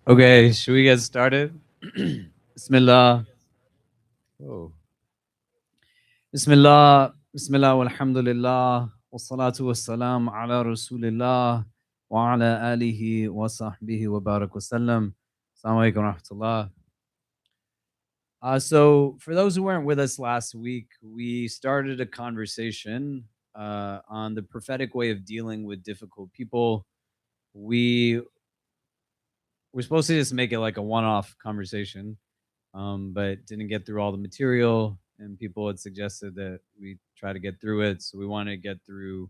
Okay, should we get started? Bismillah. Oh. Bismillah. Bismillah walhamdulillah. Wassalatu wassalam ala rasulillah wa ala alihi wa sahbihi wa barak wasallam. Assalamu alaikum wa rahmatullah. So, for those who weren't with us last week, we started a conversation on the prophetic way of dealing with difficult people. We we're supposed to just make it like a one-off conversation, but didn't get through all the material, and people had suggested that we try to get through it. So we want to get through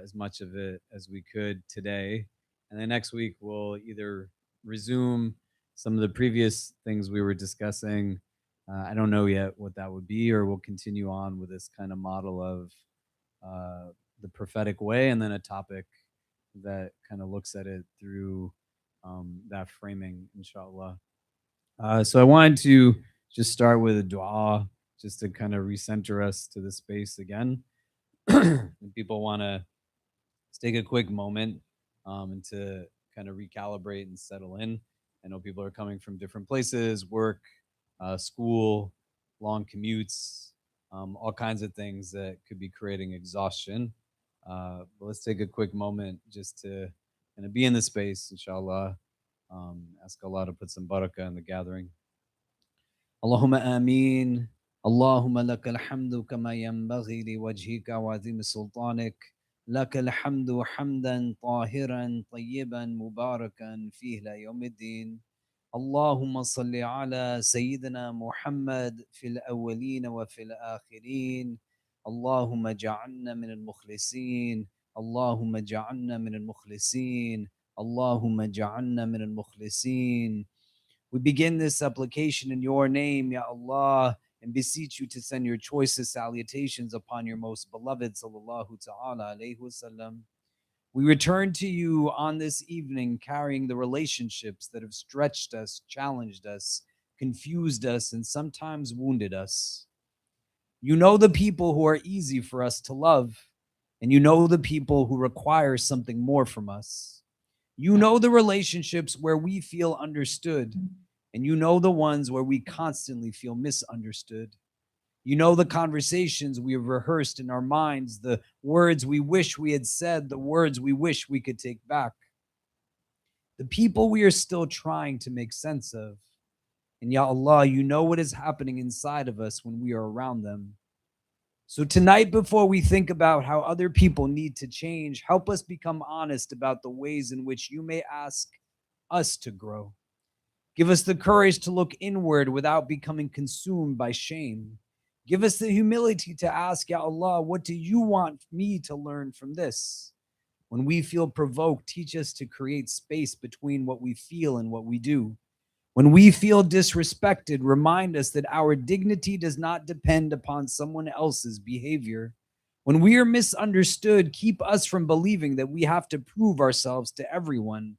as much of it as we could today, and then next week we'll either resume some of the previous things we were discussing. I don't know yet what that would be, or we'll continue on with this kind of model of the prophetic way, and then a topic that kind of looks at it through that framing, inshallah. So I wanted to just start with a dua, just to kind of recenter us to the space again. And people want to take a quick moment and to kind of recalibrate and settle in. I know people are coming from different places, work, school, long commutes, all kinds of things that could be creating exhaustion. But let's take a quick moment just to kind of be in the space, inshallah. Ask Allah to put some barakah in the gathering. اللهم آمين. اللهم لك الحمد كما ينبغي لوجهك وعظيم سلطانك. لك الحمد حمدا طاهرا طيبا مباركا فيه لا يوم الدين. اللهم صل على سيدنا محمد في الأولين وفي الآخرين. اللهم اجعلنا من المخلصين. اللهم اجعلنا من المخلصين. اللهم اجعلنا من المخلصين. We begin this supplication in your name, Ya Allah, and beseech you to send your choicest salutations upon your most beloved, sallallahu ta'ala alayhi wasallam. We return to you on this evening carrying the relationships that have stretched us, challenged us, confused us, and sometimes wounded us. You know the people who are easy for us to love, and you know the people who require something more from us. You know the relationships where we feel understood, and you know the ones where we constantly feel misunderstood. You know the conversations we have rehearsed in our minds, the words we wish we had said, the words we wish we could take back, the people we are still trying to make sense of. And Ya Allah, you know what is happening inside of us when we are around them. So tonight, before we think about how other people need to change, help us become honest about the ways in which you may ask us to grow. Give us the courage to look inward without becoming consumed by shame. Give us the humility to ask, Ya Allah, what do you want me to learn from this? When we feel provoked, teach us to create space between what we feel and what we do. When we feel disrespected, remind us that our dignity does not depend upon someone else's behavior. When we are misunderstood, keep us from believing that we have to prove ourselves to everyone.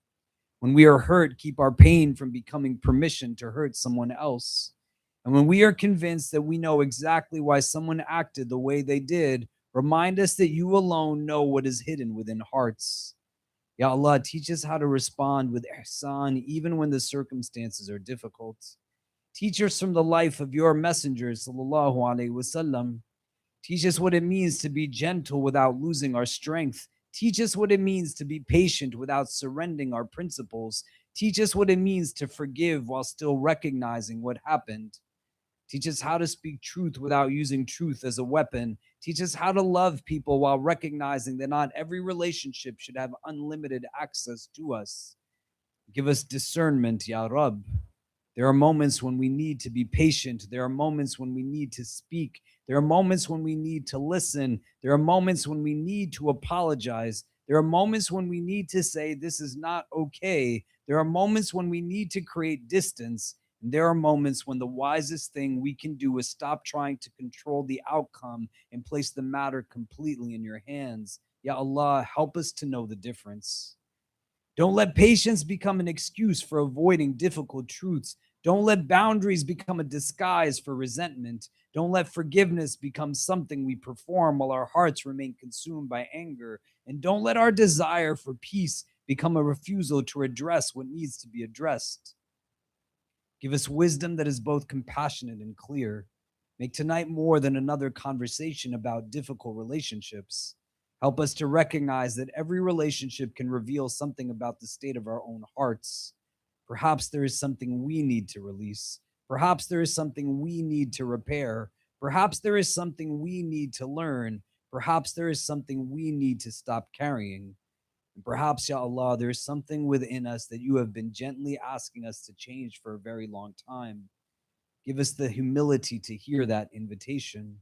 When we are hurt, keep our pain from becoming permission to hurt someone else. And when we are convinced that we know exactly why someone acted the way they did, remind us that you alone know what is hidden within hearts. Ya Allah, teach us how to respond with ihsan even when the circumstances are difficult. Teach us from the life of your messenger, sallallahu alaihi wasallam. Teach us what it means to be gentle without losing our strength. Teach us what it means to be patient without surrendering our principles. Teach us what it means to forgive while still recognizing what happened. Teach us how to speak truth without using truth as a weapon. Teach us how to love people while recognizing that not every relationship should have unlimited access to us. Give us discernment, Ya Rab. There are moments when we need to be patient. There are moments when we need to speak. There are moments when we need to listen. There are moments when we need to apologize. There are moments when we need to say, this is not okay. There are moments when we need to create distance. And there are moments when the wisest thing we can do is stop trying to control the outcome and place the matter completely in your hands. Ya Allah, help us to know the difference. Don't let patience become an excuse for avoiding difficult truths. Don't let boundaries become a disguise for resentment. Don't let forgiveness become something we perform while our hearts remain consumed by anger. And don't let our desire for peace become a refusal to address what needs to be addressed. Give us wisdom that is both compassionate and clear. Make tonight more than another conversation about difficult relationships. Help us to recognize that every relationship can reveal something about the state of our own hearts. Perhaps there is something we need to release. Perhaps there is something we need to repair. Perhaps there is something we need to learn. Perhaps there is something we need to stop carrying. And perhaps, Ya Allah, there's something within us that you have been gently asking us to change for a very long time. Give us the humility to hear that invitation.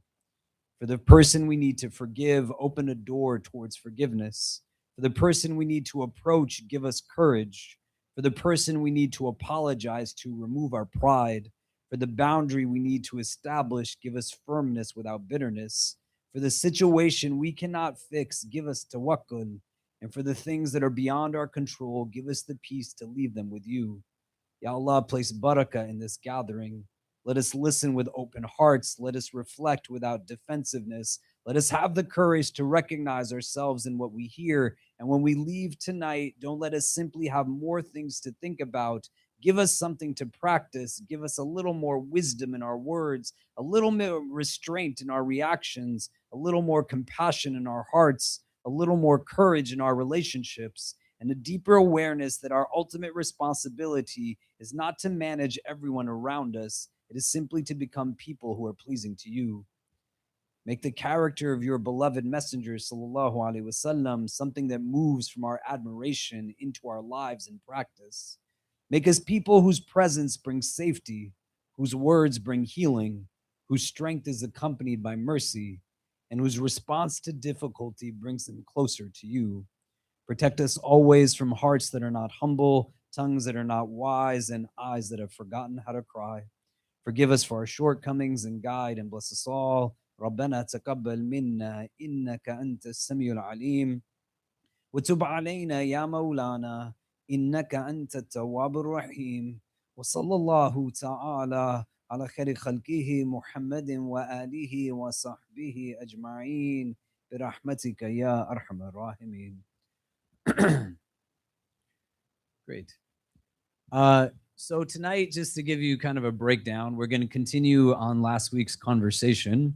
For the person we need to forgive, open a door towards forgiveness. For the person we need to approach, give us courage. For the person we need to apologize to, remove our pride. For the boundary we need to establish, give us firmness without bitterness. For the situation we cannot fix, give us tawakkul. And for the things that are beyond our control, give us the peace to leave them with you. Ya Allah, place barakah in this gathering. Let us listen with open hearts. Let us reflect without defensiveness. Let us have the courage to recognize ourselves in what we hear. And when we leave tonight, don't let us simply have more things to think about. Give us something to practice. Give us a little more wisdom in our words, a little more restraint in our reactions, a little more compassion in our hearts, a little more courage in our relationships, and a deeper awareness that our ultimate responsibility is not to manage everyone around us. It is simply to become people who are pleasing to you. Make the character of your beloved messenger, sallallahu alaihi wasallam, something that moves from our admiration into our lives in practice. Make us people whose presence brings safety, whose words bring healing, whose strength is accompanied by mercy, and whose response to difficulty brings them closer to you. Protect us always from hearts that are not humble, tongues that are not wise, and eyes that have forgotten how to cry. Forgive us for our shortcomings and guide and bless us all. ربنا تقبل منا إنك أنت السميع العليم وتب علينا يا مولانا إنك أنت التواب الرحيم وصلى الله تعالى على خير خلقه محمد وآله وصحبه أجمعين برحمتك يا أرحم الراحمين. Great. So tonight, just to give you kind of a breakdown, we're going to continue on last week's conversation.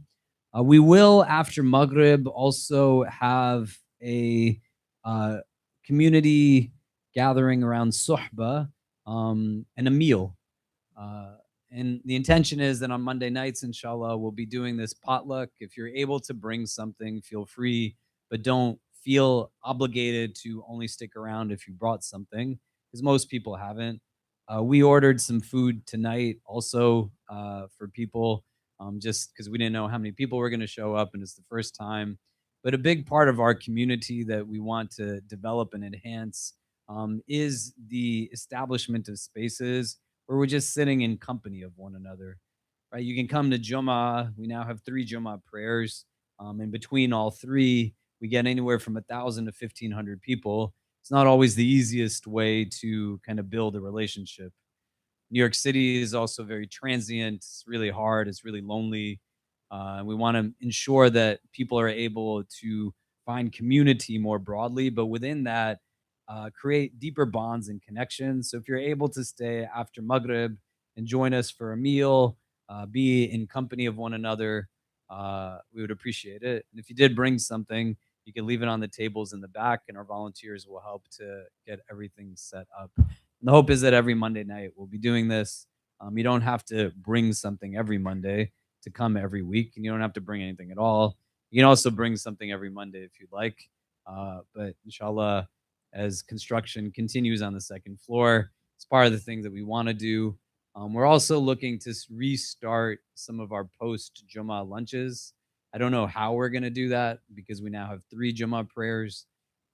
We will, after Maghrib, also have a community gathering around suhba and a meal. And the intention is that on Monday nights, inshallah, we'll be doing this potluck. If you're able to bring something, feel free, but don't feel obligated to only stick around if you brought something, because most people haven't. We ordered some food tonight also for people, just because we didn't know how many people were going to show up, and it's the first time. But a big part of our community that we want to develop and enhance is the establishment of spaces where we're just sitting in company of one another, right? You can come to Jummah. We now have 3 Jummah prayers. And between all 3, we get anywhere from 1,000 to 1,500 people. It's not always the easiest way to kind of build a relationship. New York City is also very transient. It's really hard. It's really lonely. We want to ensure that people are able to find community more broadly, but within that, create deeper bonds and connections. So if you're able to stay after Maghrib and join us for a meal, be in company of one another, we would appreciate it. And if you did bring something, you can leave it on the tables in the back, and our volunteers will help to get everything set up. And the hope is that every Monday night we'll be doing this. You don't have to bring something every Monday to come every week, and you don't have to bring anything at all. You can also bring something every Monday if you'd like. But inshallah, as construction continues on the second floor, it's part of the things that we want to do. We're also looking to restart some of our post Jummah lunches. I don't know how we're going to do that because we now have 3 Jummah prayers.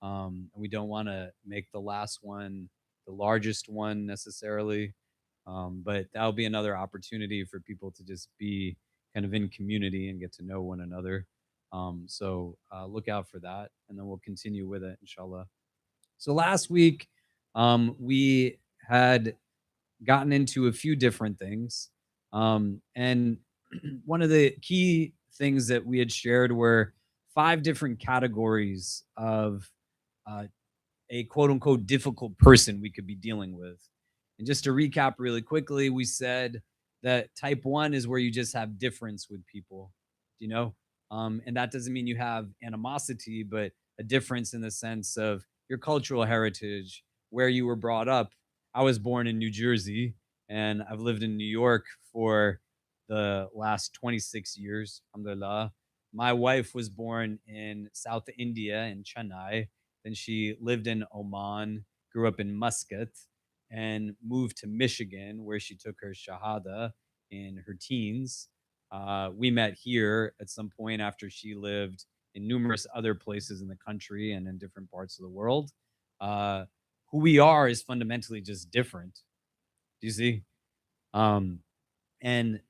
And we don't want to make the last one the largest one necessarily. But that'll be another opportunity for people to just be kind of in community and get to know one another. So look out for that, and then we'll continue with it, inshallah. So last week, we had gotten into a few different things. And one of the key things that we had shared were 5 different categories of a quote unquote difficult person we could be dealing with. And just to recap really quickly, we said that type one is where you just have difference with people, you know? And that doesn't mean you have animosity, but a difference in the sense of your cultural heritage, where you were brought up. I was born in New Jersey and I've lived in New York for the last 26 years, alhamdulillah. My wife was born in South India in Chennai. Then she lived in Oman, grew up in Muscat, and moved to Michigan, where she took her Shahada in her teens. We met here at some point after she lived in numerous other places in the country and in different parts of the world. Uh, who we are is fundamentally just different. Do you see? Um, and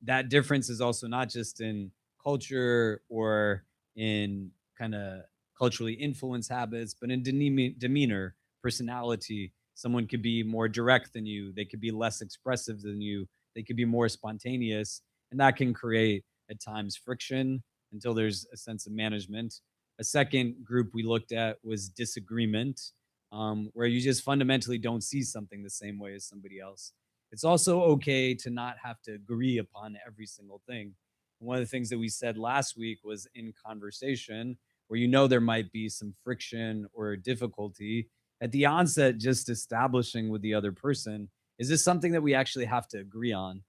that difference is also not just in culture or in kind of culturally influenced habits, but in demeanor, personality. Someone could be more direct than you, they could be less expressive than you, they could be more spontaneous, and that can create at times friction until there's a sense of management. A second group we looked at was disagreement, where you just fundamentally don't see something the same way as somebody else. It's also okay to not have to agree upon every single thing. One of the things that we said last week was in conversation, where you know there might be some friction or difficulty at the onset, just establishing with the other person, is this something that we actually have to agree on?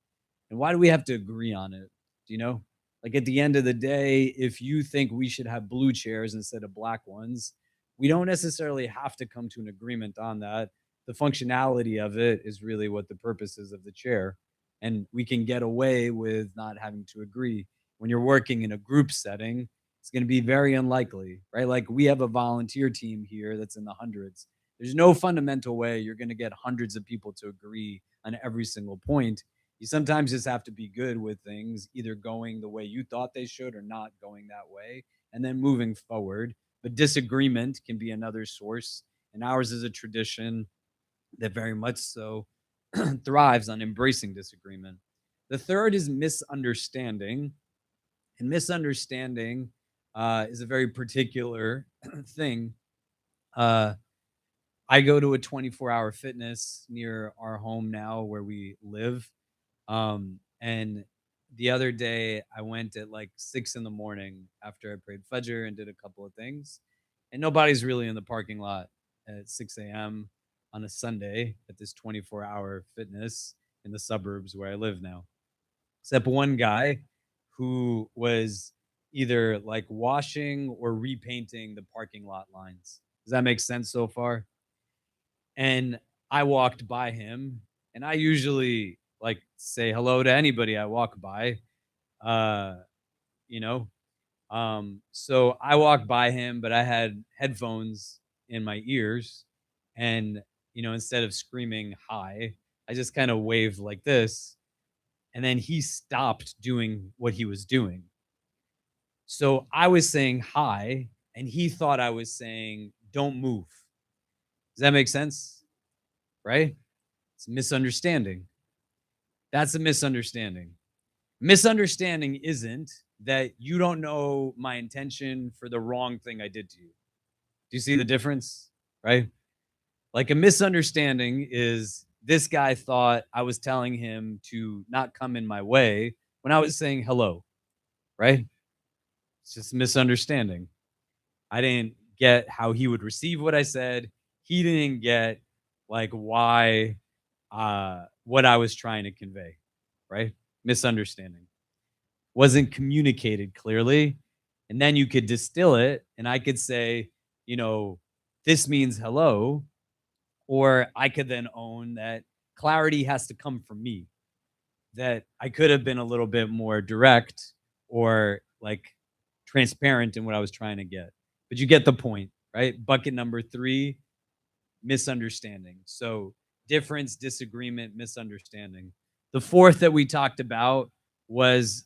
And why do we have to agree on it? Do you know? Like at the end of the day, if you think we should have blue chairs instead of black ones, we don't necessarily have to come to an agreement on that. The functionality of it is really what the purpose is of the chair. And we can get away with not having to agree. When you're working in a group setting, it's going to be very unlikely, right? Like we have a volunteer team here that's in the hundreds. There's no fundamental way you're going to get hundreds of people to agree on every single point. You sometimes just have to be good with things either going the way you thought they should or not going that way, and then moving forward. But disagreement can be another source. And ours is a tradition that very much so thrives on embracing disagreement. The third is misunderstanding. And misunderstanding is a very particular thing. Uh, I go to a 24-hour fitness near our home now where we live. And the other day I went at like 6 in the morning after I prayed Fajr and did a couple of things. And nobody's really in the parking lot at 6 a.m. on a Sunday at this 24-hour fitness in the suburbs where I live now. Except one guy who was either like washing or repainting the parking lot lines. Does that make sense so far? And I walked by him, and I usually like say hello to anybody I walk by. Uh, you know, so I walked by him, but I had headphones in my ears, and instead of screaming hi, I just kind of waved like this, and then he stopped doing what he was doing. So I was saying hi, and he thought I was saying don't move. Does that make sense? Right? It's a misunderstanding. That's a misunderstanding. Misunderstanding isn't that you don't know my intention for the wrong thing I did to you. Do you see the difference? Right? Like a misunderstanding is this guy thought I was telling him to not come in my way when I was saying hello. Right? It's just a misunderstanding. I didn't get how he would receive what I said. He didn't get like why what I was trying to convey, right? Misunderstanding. Wasn't communicated clearly. And then you could distill it and I could say, you know, this means hello. Or I could then own that clarity has to come from me, that I could have been a little bit more direct or like transparent in what I was trying to get. But you get the point, right? Bucket number three, misunderstanding. So difference, disagreement, misunderstanding. The fourth that we talked about was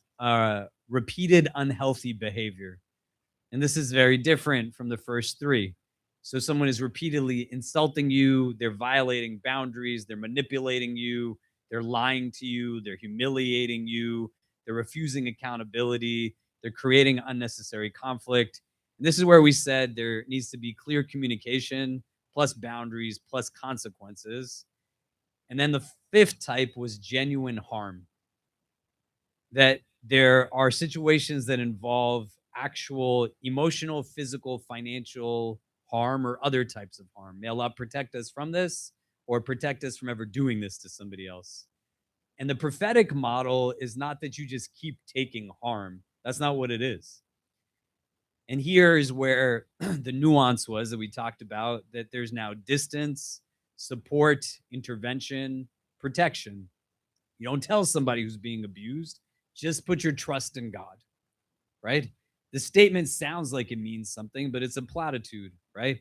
repeated unhealthy behavior. And this is very different from the first three. So someone is repeatedly insulting you, they're violating boundaries, they're manipulating you, they're lying to you, they're humiliating you, they're refusing accountability, they're creating unnecessary conflict. And this is where we said there needs to be clear communication plus boundaries, plus consequences. And then the fifth type was genuine harm, that there are situations that involve actual emotional, physical, financial harm or other types of harm. May Allah protect us from this or protect us from ever doing this to somebody else. And the prophetic model is not that you just keep taking harm. That's not what it is. And here is where the nuance was that we talked about, that there's now distance, support, intervention, protection. You don't tell somebody who's being abused, just put your trust in God, right? The statement sounds like it means something, but it's a platitude, right?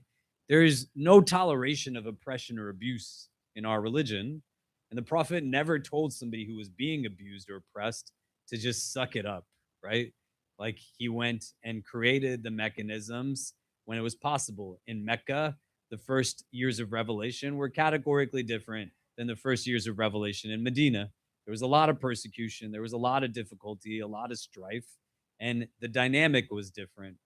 There's no toleration of oppression or abuse in our religion. And the prophet never told somebody who was being abused or oppressed to just suck it up, right? Like he went and created the mechanisms when it was possible. In Mecca, the first years of revelation were categorically different than the first years of revelation in Medina. There was a lot of persecution, there was a lot of difficulty, a lot of strife, and the dynamic was different.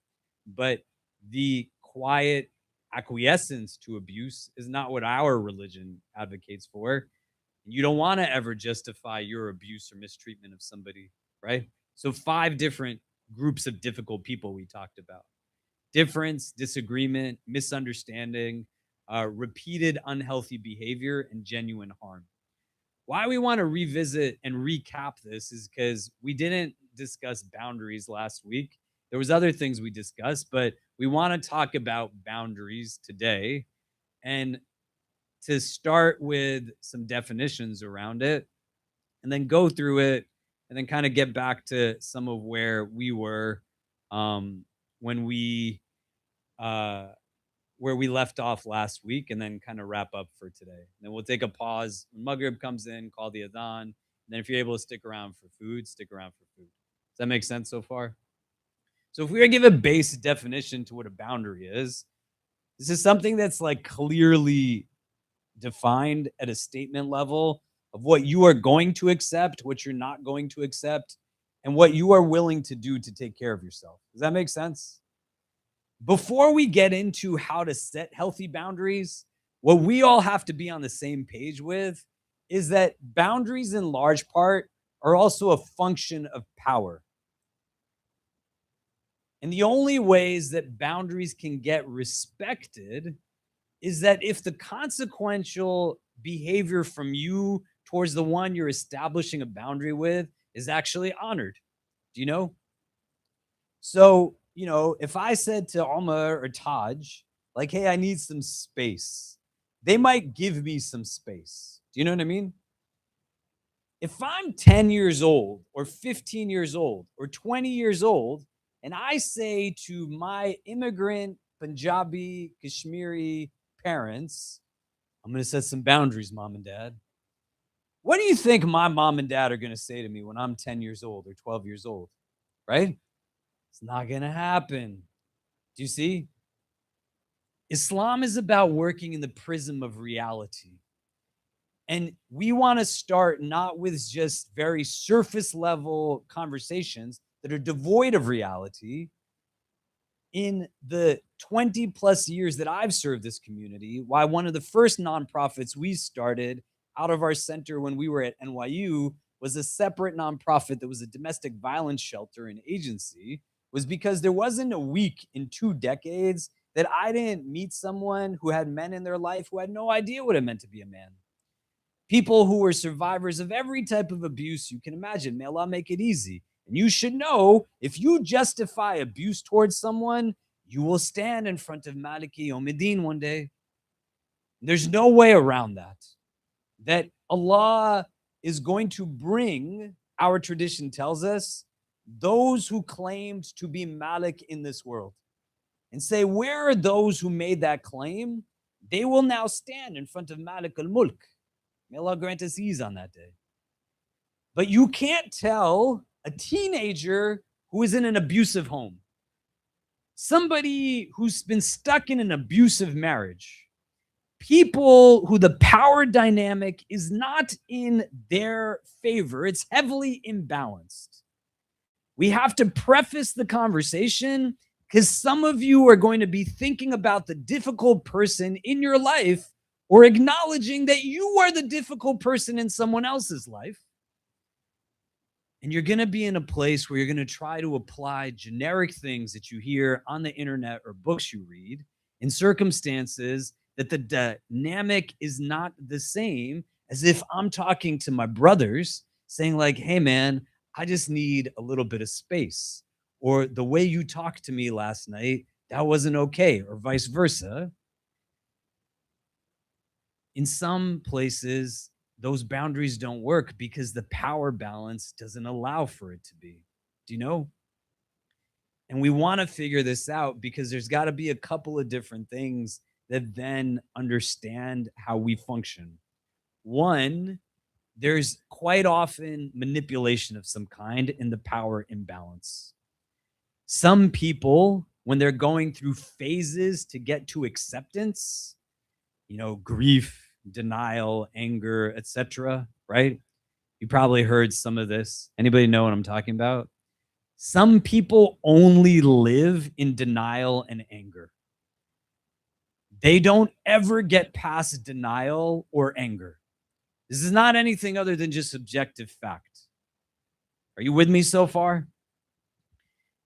But the quiet acquiescence to abuse is not what our religion advocates for. You don't want to ever justify your abuse or mistreatment of somebody, right? So, 5 different groups of difficult people we talked about: difference, disagreement, misunderstanding, repeated unhealthy behavior, and genuine harm. Why we want to revisit and recap this is because we didn't discuss boundaries last week. There was other things we discussed, but we want to talk about boundaries today, and to start with some definitions around it, and then go through it, and then kind of get back to some of where we were when we uh, where we left off last week, and then kind of wrap up for today. And then we'll take a pause when Maghrib comes in, call the Adhan. And then if you're able to stick around for food, stick around for food. Does that make sense so far? So if we were to give a base definition to what a boundary is, this is something that's like clearly defined at a statement level of what you are going to accept, what you're not going to accept, and what you are willing to do to take care of yourself. Does that make sense? Before we get into how to set healthy boundaries, what we all have to be on the same page with is that boundaries, in large part, are also a function of power. And the only ways that boundaries can get respected is that if the consequential behavior from you towards the one you're establishing a boundary with is actually honored. Do you know? So, if I said to Omar or Taj, like, hey, I need some space, they might give me some space. Do you know what I mean? If I'm 10 years old or 15 years old or 20 years old, and I say to my immigrant Punjabi, Kashmiri parents, I'm going to set some boundaries, mom and dad. What do you think my mom and dad are going to say to me when I'm 10 years old or 12 years old? Right? It's not going to happen. Do you see? Islam is about working in the prism of reality. And we want to start not with just very surface level conversations that are devoid of reality. In the 20 plus years that I've served this community, why one of the first nonprofits we started out of our center when we were at NYU was a separate nonprofit that was a domestic violence shelter and agency, was because there wasn't a week in 2 decades that I didn't meet someone who had men in their life who had no idea what it meant to be a man. People who were survivors of every type of abuse you can imagine. May Allah make it easy. And you should know, if you justify abuse towards someone, you will stand in front of Maliki Yawmiddin one day. There's no way around that. That Allah is going to bring, our tradition tells us, those who claimed to be Malik in this world and say, where are those who made that claim? They will now stand in front of Malik al-Mulk. May Allah grant us ease on that day. But you can't tell a teenager who is in an abusive home, somebody who's been stuck in an abusive marriage, people who the power dynamic is not in their favor, it's heavily imbalanced. We have to preface the conversation Because some of you are going to be thinking about the difficult person in your life or acknowledging that you are the difficult person in someone else's life. And you're going to be in a place where you're going to try to apply generic things that you hear on the internet or books you read in circumstances that the dynamic is not the same as if I'm talking to my brothers saying, like, hey, man, I just need a little bit of space. Or the way you talked to me last night, that wasn't okay, or vice versa. In some places, those boundaries don't work because the power balance doesn't allow for it to be. Do you know? And we want to figure this out because there's got to be a couple of different things that then understand how we function. One, there's quite often manipulation of some kind in the power imbalance. Some people, when they're going through phases to get to acceptance, grief, denial, anger, etc., right? You probably heard some of this. Anybody know what I'm talking about? Some people only live in denial and anger. They don't ever get past denial or anger. This is not anything other than just subjective fact. Are you with me so far?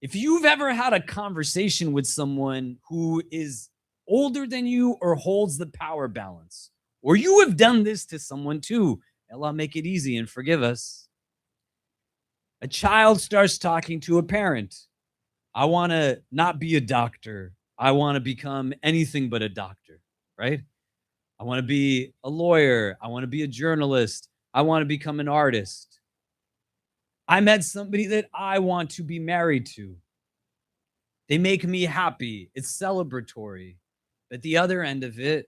If you've ever had a conversation with someone who is older than you or holds the power balance, or you have done this to someone too, Allah make it easy and forgive us. A child starts talking to a parent. I want to not be a doctor. I want to become anything but a doctor, right? I want to be a lawyer. I want to be a journalist. I want to become an artist. I met somebody that I want to be married to. They make me happy. It's celebratory. At the other end of it,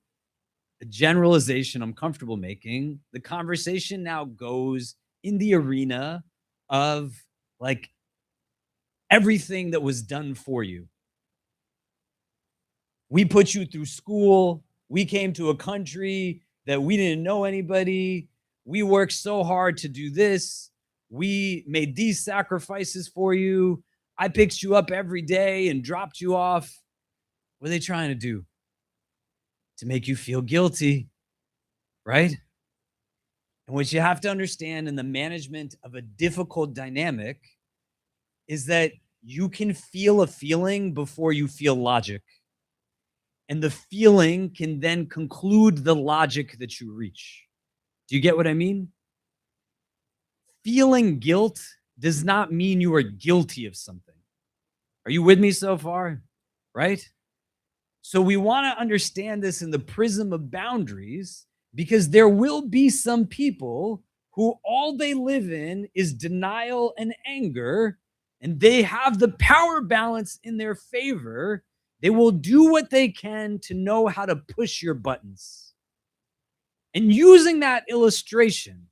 a generalization I'm comfortable making, the conversation now goes in the arena of like everything that was done for you. We put you through school. We came to a country that we didn't know anybody. We worked so hard to do this. We made these sacrifices for you. I picked you up every day and dropped you off. What are they trying to do? To make you feel guilty, right? And what you have to understand in the management of a difficult dynamic is that you can feel a feeling before you feel logic. And the feeling can then conclude the logic that you reach. Do you get what I mean? Feeling guilt does not mean you are guilty of something. Are you with me so far? Right? So we want to understand this in the prism of boundaries because there will be some people who all they live in is denial and anger, and they have the power balance in their favor. They will do what they can to know how to push your buttons. And using that illustration,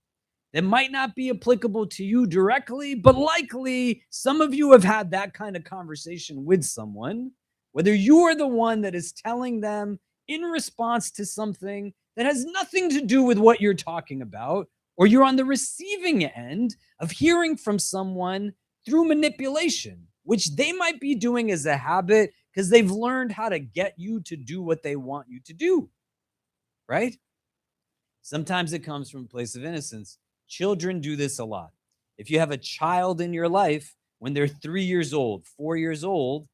that might not be applicable to you directly, but likely some of you have had that kind of conversation with someone, whether you are the one that is telling them in response to something that has nothing to do with what you're talking about, or you're on the receiving end of hearing from someone through manipulation, which they might be doing as a habit because they've learned how to get you to do what they want you to do, right? Sometimes it comes from a place of innocence. Children do this a lot. If you have a child in your life, when they're 3 years old, 4 years old,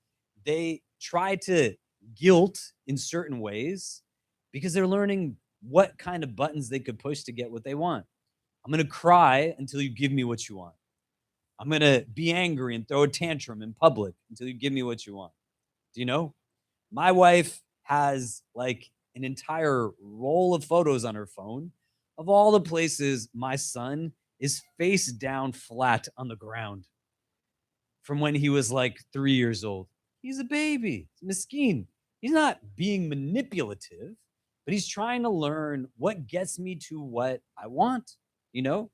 they try to guilt in certain ways because they're learning what kind of buttons they could push to get what they want. I'm going to cry until you give me what you want. I'm going to be angry and throw a tantrum in public until you give me what you want. Do you know? My wife has like an entire roll of photos on her phone of all the places my son is face down flat on the ground from when he was like 3 years old. He's a baby, he's miskeen. He's not being manipulative, but he's trying to learn what gets me to what I want. You know,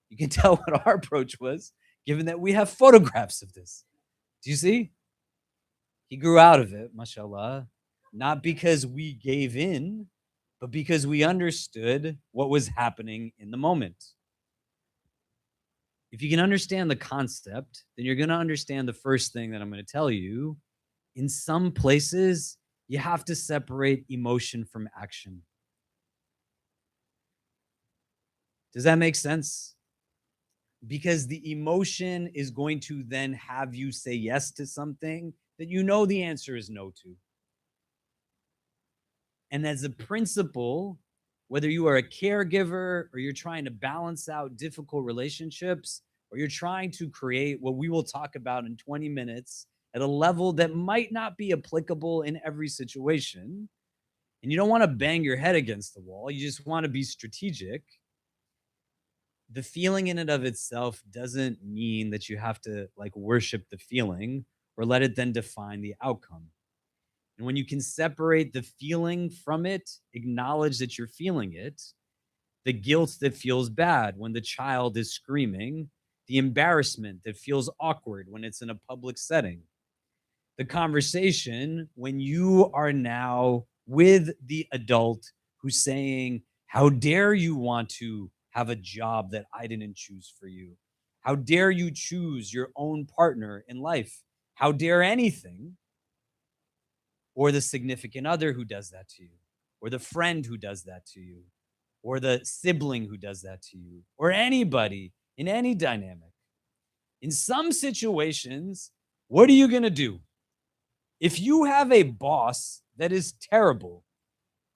you can tell what our approach was, given that we have photographs of this. Do you see? He grew out of it, mashallah, not because we gave in, but because we understood what was happening in the moment. If you can understand the concept, then you're going to understand the first thing that I'm going to tell you In some places, you have to separate emotion from action. Does that make sense? Because the emotion is going to then have you say yes to something that you know the answer is no to. And as a principle, whether you are a caregiver or you're trying to balance out difficult relationships, or you're trying to create what we will talk about in 20 minutes at a level that might not be applicable in every situation, and you don't want to bang your head against the wall, you just want to be strategic. The feeling in and of itself doesn't mean that you have to like worship the feeling or let it then define the outcome. And when you can separate the feeling from it, acknowledge that you're feeling it, the guilt that feels bad when the child is screaming, the embarrassment that feels awkward when it's in a public setting, the conversation when you are now with the adult who's saying, how dare you want to have a job that I didn't choose for you? How dare you choose your own partner in life? How dare anything? Or the significant other who does that to you, or the friend who does that to you, or the sibling who does that to you, or anybody in any dynamic. In some situations, what are you going to do? If you have a boss that is terrible,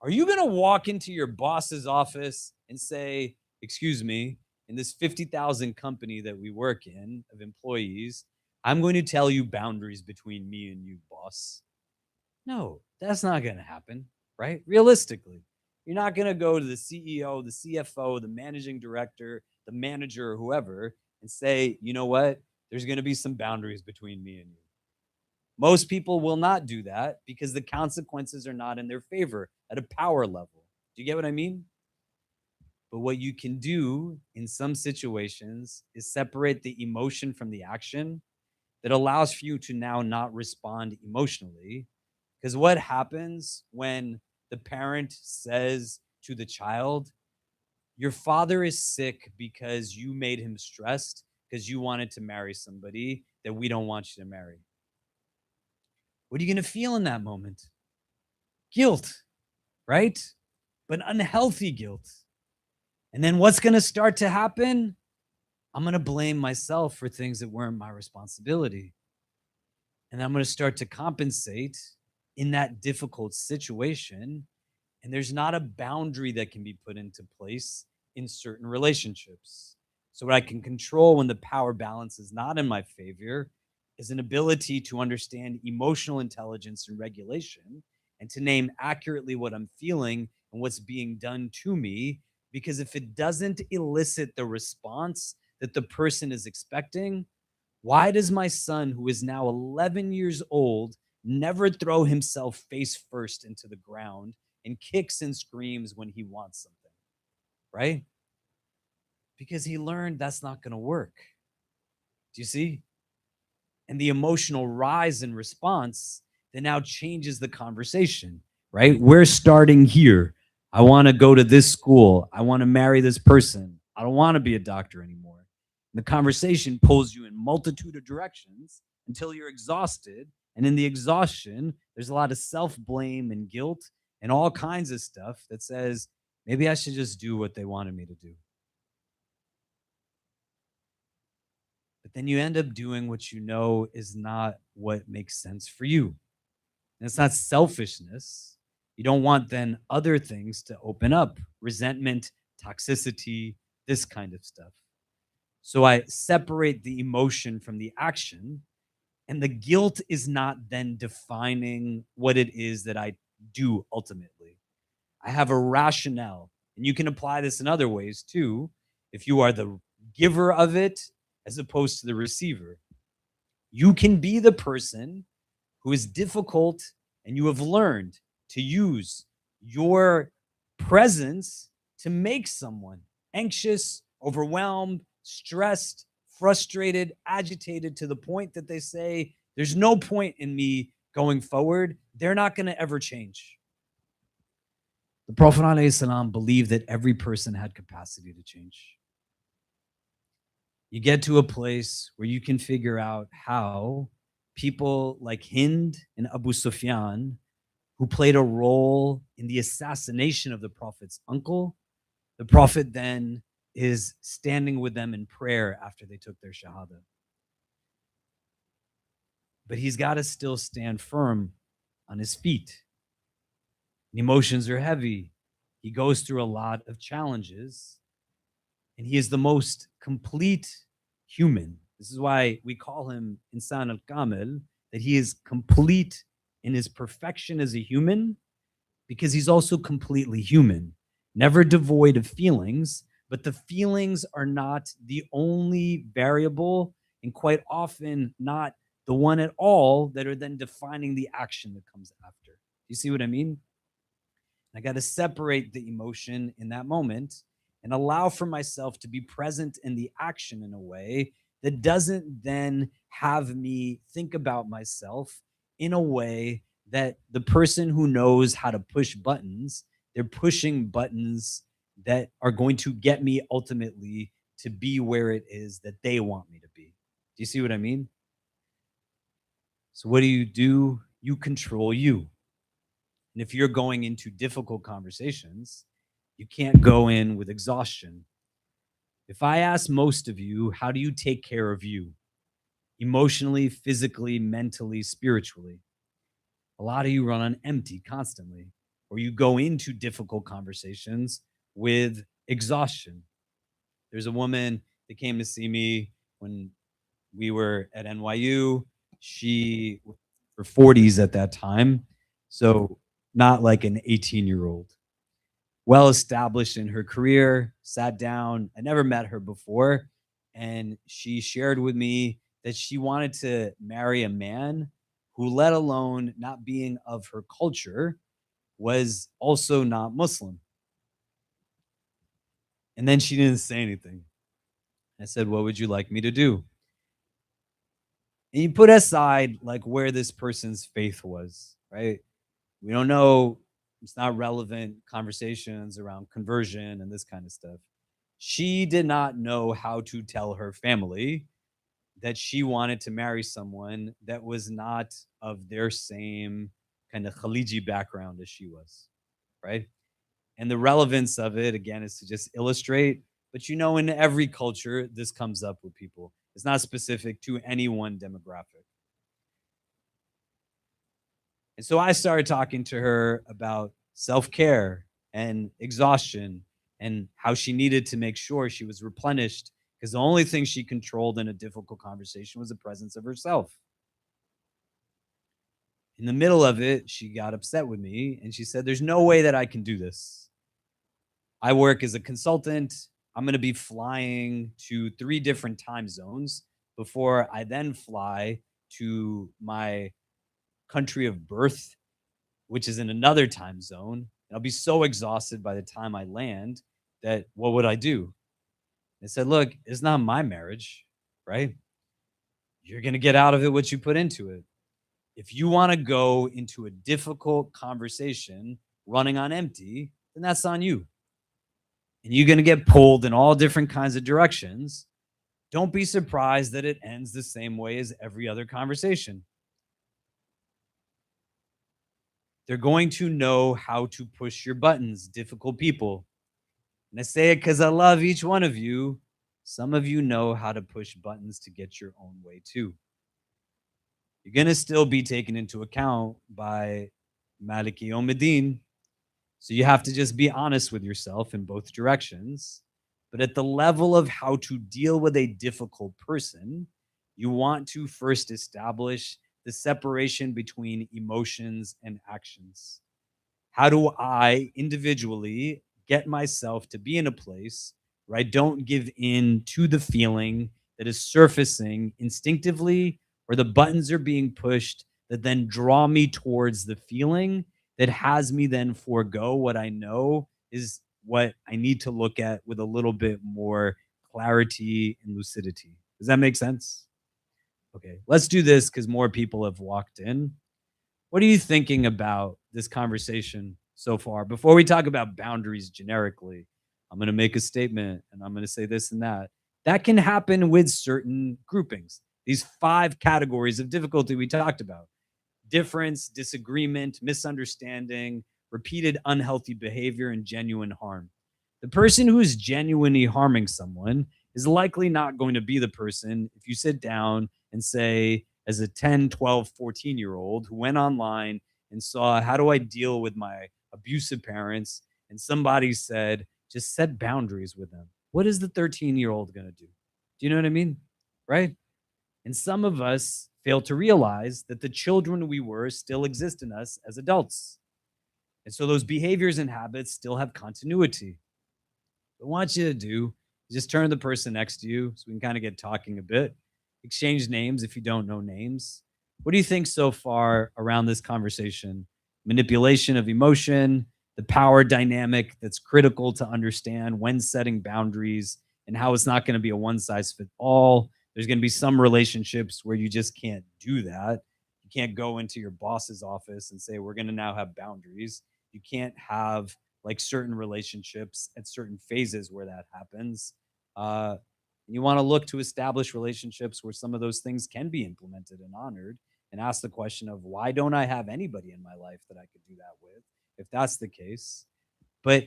are you going to walk into your boss's office and say, excuse me, in this 50,000 company that we work in of employees, I'm going to tell you boundaries between me and you, boss? No, that's not going to happen, right? Realistically, you're not going to go to the CEO, the CFO, the managing director, the manager, or whoever, and say, you know what? There's going to be some boundaries between me and you. Most people will not do that because the consequences are not in their favor at a power level. Do you get what I mean? But what you can do in some situations is separate the emotion from the action that allows for you to now not respond emotionally. Because what happens when the parent says to the child, your father is sick because you made him stressed because you wanted to marry somebody that we don't want you to marry? What are you going to feel in that moment? Guilt, right? But unhealthy guilt. And then what's going to start to happen? I'm going to blame myself for things that weren't my responsibility. And I'm going to start to compensate in that difficult situation. And there's not a boundary that can be put into place in certain relationships. So, what I can control when the power balance is not in my favor is an ability to understand emotional intelligence and regulation and to name accurately what I'm feeling and what's being done to me. Because if it doesn't elicit the response that the person is expecting, why does my son, who is now 11 years old, never throw himself face first into the ground and kicks and screams when he wants something? Right? Because he learned that's not going to work. Do you see? And the emotional rise in response that now changes the conversation, right? We're starting here. I want to go to this school. I want to marry this person. I don't want to be a doctor anymore. And the conversation pulls you in multitude of directions until you're exhausted. And in the exhaustion, there's a lot of self-blame and guilt and all kinds of stuff that says, maybe I should just do what they wanted me to do. But then you end up doing what you know is not what makes sense for you. And it's not selfishness. You don't want then other things to open up, resentment, toxicity, this kind of stuff. So I separate the emotion from the action, and the guilt is not then defining what it is that I do ultimately. I have a rationale, and you can apply this in other ways too. If you are the giver of it as opposed to the receiver, you can be the person who is difficult, and you have learned to use your presence to make someone anxious, overwhelmed, stressed, frustrated, agitated to the point that they say, there's no point in me going forward. They're not going to ever change. The Prophet ﷺ believed that every person had capacity to change. You get to a place where you can figure out how, people like Hind and Abu Sufyan, who played a role in the assassination of the Prophet's uncle. The Prophet then is standing with them in prayer after they took their shahada. But he's got to still stand firm on his feet. The emotions are heavy. He goes through a lot of challenges, and he is the most complete human. This is why we call him Insan al-Kamil, that he is complete in his perfection as a human, because he's also completely human, never devoid of feelings, but the feelings are not the only variable, and quite often not the one at all, that are then defining the action that comes after. You see what I mean? I got to separate the emotion in that moment and allow for myself to be present in the action in a way that doesn't then have me think about myself in a way that the person who knows how to push buttons, they're pushing buttons that are going to get me ultimately to be where it is that they want me to be. Do you see what I mean? So what do? You control you. And if you're going into difficult conversations, you can't go in with exhaustion. If I ask most of you, how do you take care of you? Emotionally, physically, mentally, spiritually. A lot of you run on empty constantly, or you go into difficult conversations with exhaustion. There's a woman that came to see me when we were at NYU. She was in her 40s at that time, so not like an 18-year-old. Well established in her career, sat down. I never met her before. And she shared with me that she wanted to marry a man who, let alone not being of her culture, was also not Muslim. And then she didn't say anything. I said, "What would you like me to do?" And you put aside like where this person's faith was, right? We don't know. It's not relevant conversations around conversion and this kind of stuff. She did not know how to tell her family that she wanted to marry someone that was not of their same kind of Khaliji background as she was, right? And the relevance of it, again, is to just illustrate. But in every culture, this comes up with people. It's not specific to any one demographic. And so I started talking to her about self care and exhaustion and how she needed to make sure she was replenished, because the only thing she controlled in a difficult conversation was the presence of herself. In the middle of it, she got upset with me and she said, "There's no way that I can do this. I work as a consultant. I'm going to be flying to 3 different time zones before I then fly to my country of birth, which is in another time zone. And I'll be so exhausted by the time I land that what would I do?" They said, "Look, it's not my marriage, right? You're going to get out of it what you put into it. If you want to go into a difficult conversation running on empty, then that's on you. And you're going to get pulled in all different kinds of directions. Don't be surprised that it ends the same way as every other conversation. They're going to know how to push your buttons, difficult people. And I say it because I love each one of you. Some of you know how to push buttons to get your own way too. You're going to still be taken into account by Maliki Yawmiddin. So you have to just be honest with yourself in both directions. But at the level of how to deal with a difficult person, you want to first establish the separation between emotions and actions. How do I individually get myself to be in a place where I don't give in to the feeling that is surfacing instinctively, or the buttons are being pushed that then draw me towards the feeling that has me then forego what I know is what I need to look at with a little bit more clarity and lucidity. Does that make sense? Okay, let's do this because more people have walked in. What are you thinking about this conversation so far? Before we talk about boundaries generically, I'm going to make a statement and I'm going to say this and that. That can happen with certain groupings. These 5 categories of difficulty we talked about: difference, disagreement, misunderstanding, repeated unhealthy behavior, and genuine harm. The person who is genuinely harming someone is likely not going to be the person if you sit down and say, as a 10, 12, 14-year-old who went online and saw, how do I deal with my abusive parents? And somebody said, just set boundaries with them. What is the 13-year-old going to do? Do you know what I mean? Right? And some of us fail to realize that the children we were still exist in us as adults. And so those behaviors and habits still have continuity. What I want you to do is just turn to the person next to you so we can kind of get talking a bit, exchange names if you don't know names. What do you think so far around this conversation? Manipulation of emotion, the power dynamic that's critical to understand when setting boundaries, and how it's not going to be a one size fit all. There's going to be some relationships where you just can't do that. You can't go into your boss's office and say, we're going to now have boundaries. You can't have like certain relationships at certain phases where that happens. Uh, you want to look to establish relationships where some of those things can be implemented and honored, and ask the question of, why don't I have anybody in my life that I could do that with, if that's the case? But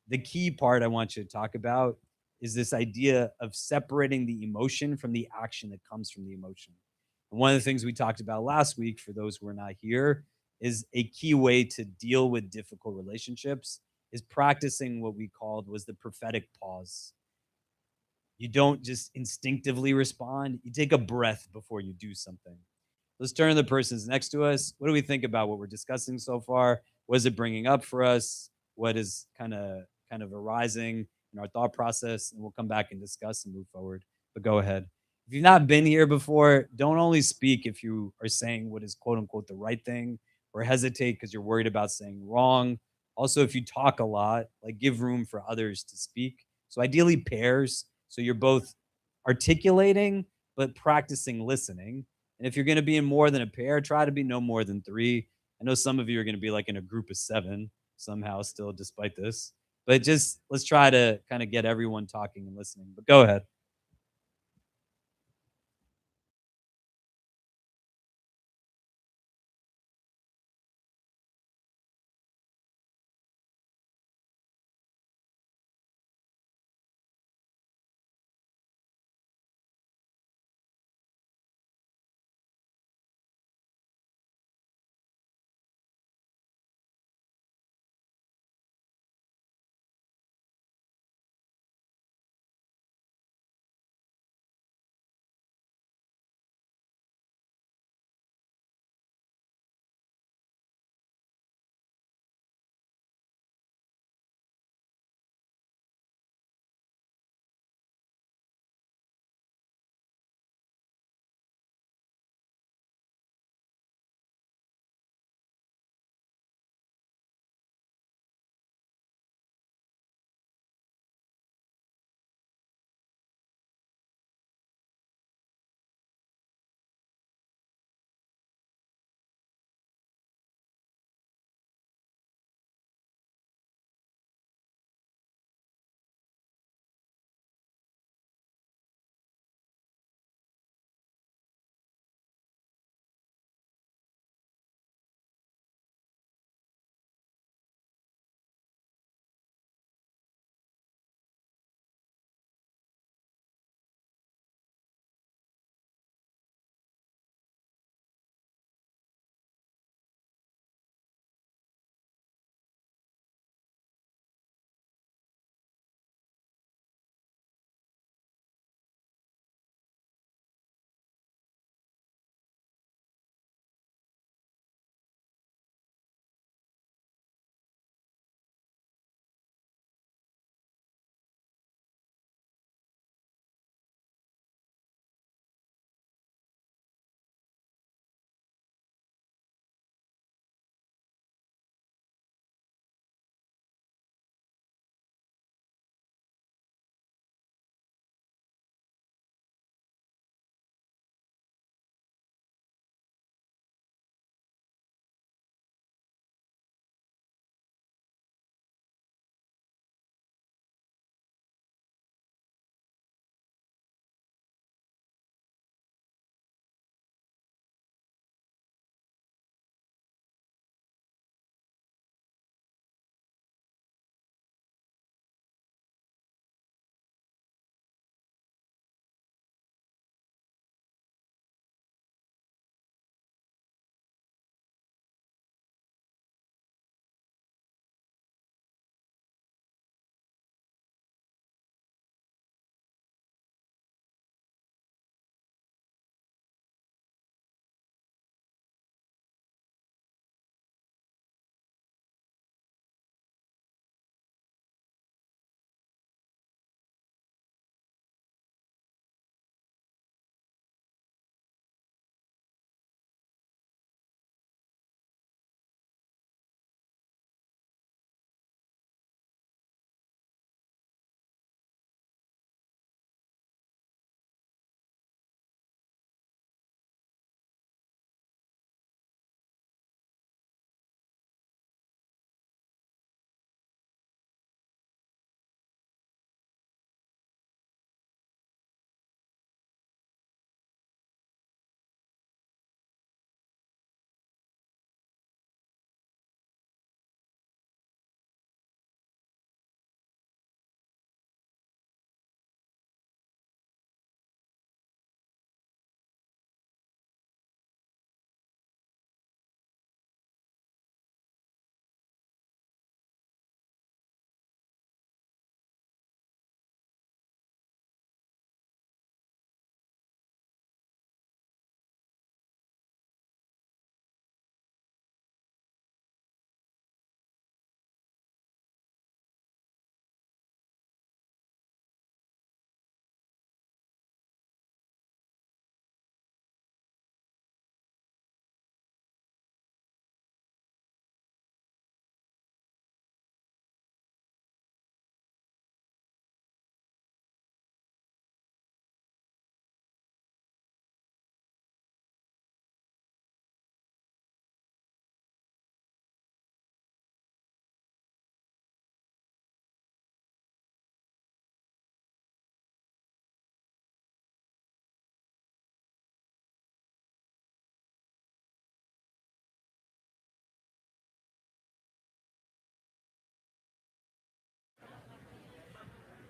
the key part I want you to talk about is this idea of separating the emotion from the action that comes from the emotion. And one of the things we talked about last week, for those who are not here, is a key way to deal with difficult relationships is practicing what we called was the prophetic pause. You don't just instinctively respond, you take a breath before you do something. Let's turn to the persons next to us. What do we think about what we're discussing so far? What is it bringing up for us? What is kind of arising in our thought process? And we'll come back and discuss and move forward. But go ahead. If you've not been here before, don't only speak if you are saying what is quote unquote the right thing, or hesitate because you're worried about saying wrong. Also, if you talk a lot, like, give room for others to speak. So ideally pairs. So you're both articulating but practicing listening. And if you're going to be in more than a pair, try to be no more than 3. I know some of you are going to be like in a group of 7 somehow still, despite this. But just let's try to kind of get everyone talking and listening. But go ahead.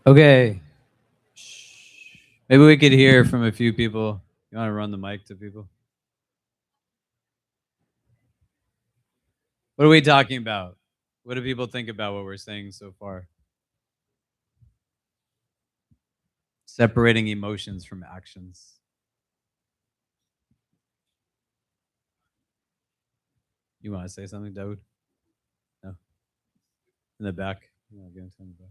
Okay. Maybe we could hear from a few people. You want to run the mic to people? What are we talking about? What do people think about what we're saying so far? Separating emotions from actions. You want to say something, Dawood? No. In the back. Yeah, get into in the back.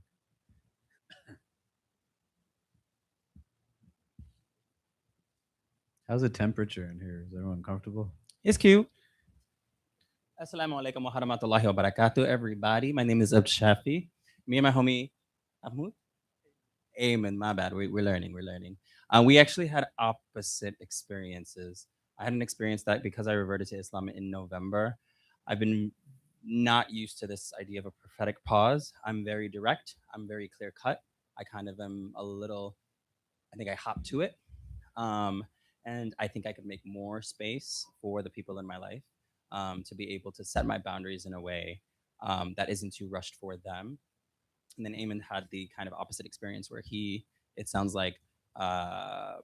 How's the temperature in here? Is everyone comfortable? It's cute. Assalamu alaikum wa rahmatullahi wa barakatuh, everybody. My name is Abd Shafi. Me and my homie Ahmud. Amen. My bad. We're learning. We're learning. We actually had opposite experiences. I had an experience that because I reverted to Islam in November, I've been not used to this idea of a prophetic pause. I'm very direct. I'm very clear cut. I kind of am a little. I think I hop to it. Um, and I think I could make more space for the people in my life to be able to set my boundaries in a way that isn't too rushed for them. And then Eamon had the kind of opposite experience where he, it sounds like, uh,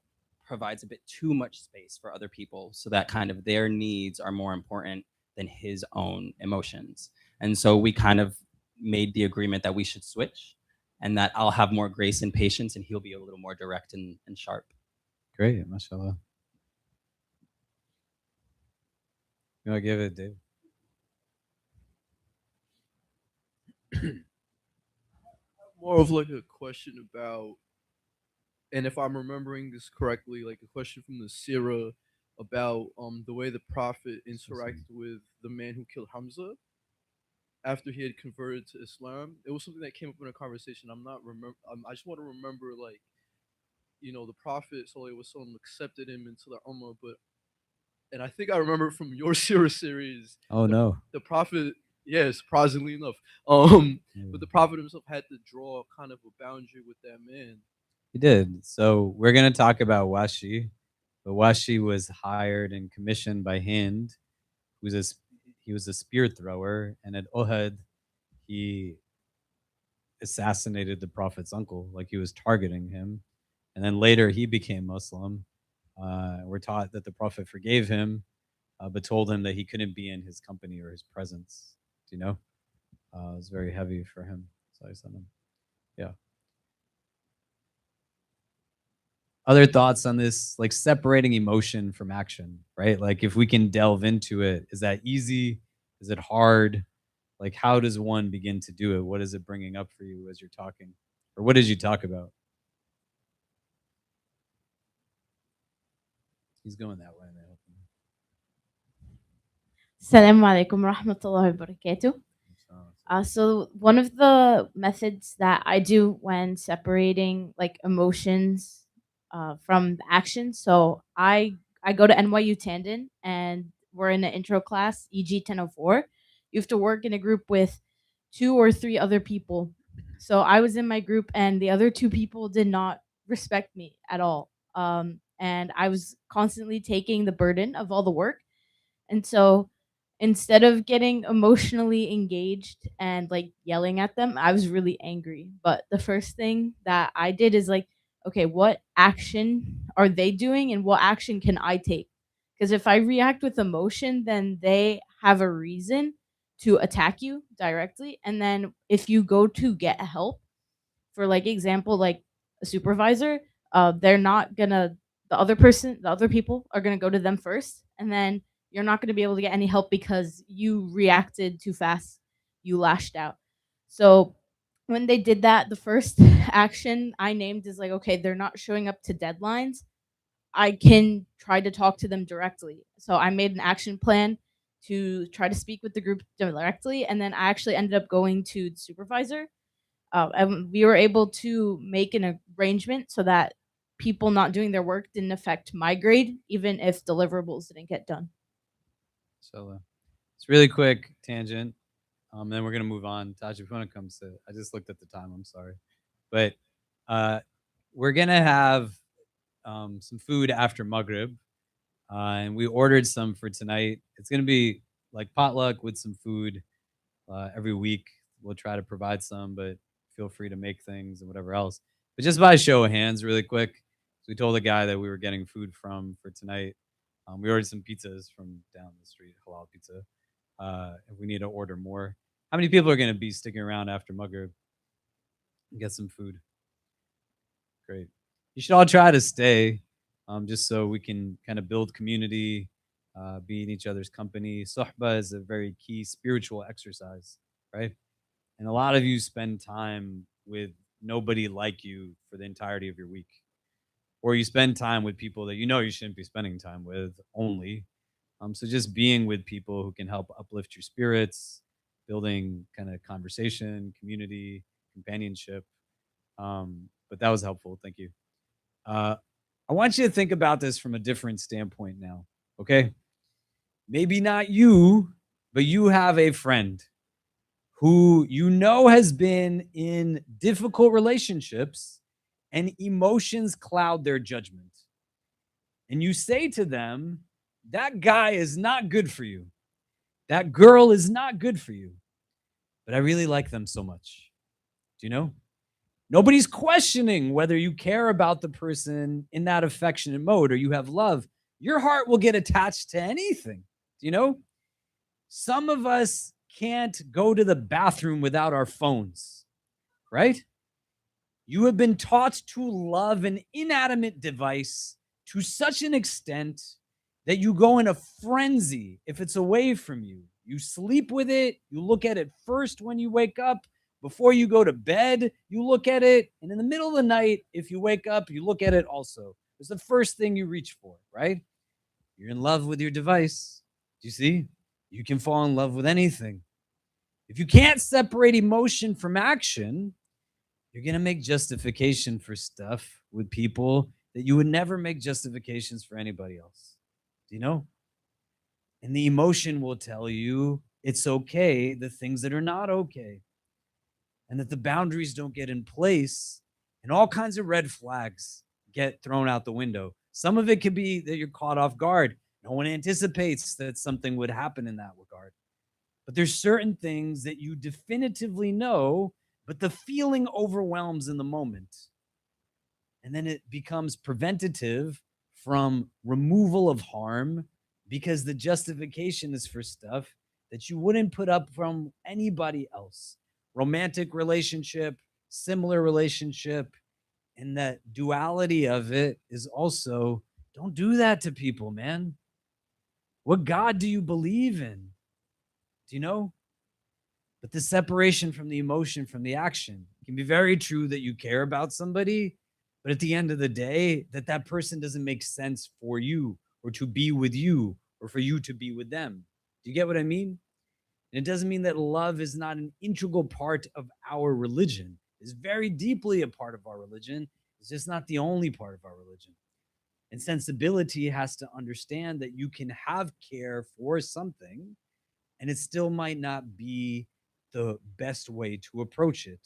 provides a bit too much space for other people so that kind of their needs are more important than his own emotions. And so we kind of made the agreement that we should switch and that I'll have more grace and patience and he'll be a little more direct and sharp. Great, mashallah. You want to give it, Dave? More of like a question about, and if I'm remembering this correctly, like a question from the Sirah about the way the Prophet interacted with the man who killed Hamza after he had converted to Islam. It was something that came up in a conversation. I'm not remember. I just want to remember, like, the Prophet Sallallahu Alaihi Wasallam accepted him into the Ummah, but and I think I remember from your Sirah series, Oh the no. the Prophet, yeah, surprisingly enough, but the Prophet himself had to draw kind of a boundary with that man. He did. So we're gonna talk about Washi. But Washi was hired and commissioned by Hind, who's a he was a spear thrower, and at Ohad, he assassinated the Prophet's uncle, like he was targeting him. And then later he became Muslim. We're taught that the Prophet forgave him, but told him that he couldn't be in his company or his presence. Do you know? It was very heavy for him. So I sent him. Yeah. Other thoughts on this, like separating emotion from action, right? Like if we can delve into it, is that easy? Is it hard? Like how does one begin to do it? What is it bringing up for you as you're talking? Or what did you talk about? He's going that way. Assalamu alaikum rahmatullahi wa barakatuh. So one of the methods that I do when separating like emotions from the action. So I go to NYU Tandon and we're in an intro class, EG 1004. You have to work in a group with two or three other people. So I was in my group and the other two people did not respect me at all. And I was constantly taking the burden of all the work. And so instead of getting emotionally engaged and like yelling at them, I was really angry. But the first thing that I did is like, okay, what action are they doing and what action can I take? Because if I react with emotion, then they have a reason to attack you directly. And then if you go to get help, for like example, like a supervisor, they're not gonna the other people are gonna go to them first, and then you're not gonna be able to get any help because you reacted too fast, you lashed out. So when they did that, the first action I named is like, okay, they're not showing up to deadlines. I can try to talk to them directly. So I made an action plan to try to speak with the group directly, and then I actually ended up going to the supervisor, and we were able to make an arrangement so that people not doing their work didn't affect my grade, even if deliverables didn't get done. So it's really quick tangent. Then we're gonna move on. Taj, if you want to come sit, I just looked at the time. I'm sorry, but uh, we're gonna have some food after Maghrib, and we ordered some for tonight. It's gonna be like potluck with some food every week. We'll try to provide some, but feel free to make things and whatever else. But just by show of hands, really quick, so we told the guy that we were getting food from for tonight. We ordered some pizzas from down the street, halal pizza. If we need to order more, how many people are going to be sticking around after Maghrib and get some food? Great. You should all try to stay, just so we can kind of build community, be in each other's company. Suhbah is a very key spiritual exercise, right? And a lot of you spend time with nobody like you for the entirety of your week. Or you spend time with people that you know you shouldn't be spending time with only. So just being with people who can help uplift your spirits, building kind of conversation, community, companionship. But that was helpful. Thank you. I want you to think about this from a different standpoint now, okay? Maybe not you, but you have a friend who you know has been in difficult relationships and emotions cloud their judgment. And you say to them, that guy is not good for you. That girl is not good for you. But I really like them so much. Do you know? Nobody's questioning whether you care about the person in that affectionate mode or you have love. Your heart will get attached to anything. Do you know? Some of us can't go to the bathroom without our phones, right? You have been taught to love an inanimate device to such an extent that you go in a frenzy if it's away from you. You sleep with it. You look at it first when you wake up. Before you go to bed, you look at it. And in the middle of the night, if you wake up, you look at it also. It's the first thing you reach for, right? You're in love with your device. Do you see? You can fall in love with anything. If you can't separate emotion from action, you're going to make justification for stuff with people that you would never make justifications for anybody else. Do you know? And the emotion will tell you it's okay, the things that are not okay, and that the boundaries don't get in place, and all kinds of red flags get thrown out the window. Some of it could be that you're caught off guard. No one anticipates that something would happen in that regard. But there's certain things that you definitively know, but the feeling overwhelms in the moment. And then it becomes preventative from removal of harm because the justification is for stuff that you wouldn't put up from anybody else. Romantic relationship, similar relationship, and that duality of it is also, don't do that to people, man. What God do you believe in? Do you know? But the separation from the emotion, from the action, can be very true that you care about somebody, but at the end of the day, that person doesn't make sense for you or to be with you or for you to be with them. Do you get what I mean? And it doesn't mean that love is not an integral part of our religion. It's very deeply a part of our religion. It's just not the only part of our religion. And sensibility has to understand that you can have care for something and it still might not be the best way to approach it.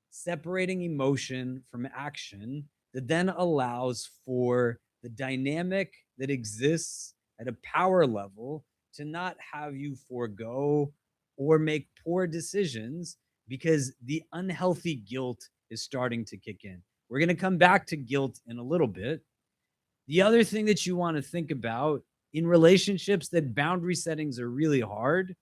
Separating emotion from action that then allows for the dynamic that exists at a power level to not have you forego or make poor decisions because the unhealthy guilt is starting to kick in. We're going to come back to guilt in a little bit. The other thing that you want to think about in relationships that boundary settings are really hard,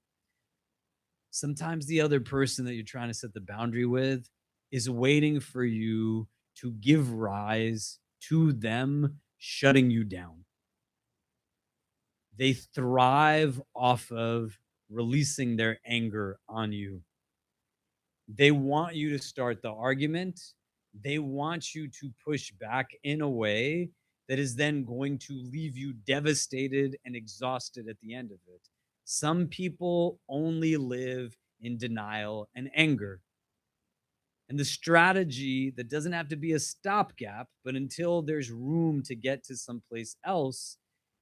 sometimes the other person that you're trying to set the boundary with is waiting for you to give rise to them shutting you down. They thrive off of releasing their anger on you. They want you to start the argument. They want you to push back in a way that is then going to leave you devastated and exhausted at the end of it. Some people only live in denial and anger. And the strategy that doesn't have to be a stopgap, but until there's room to get to someplace else,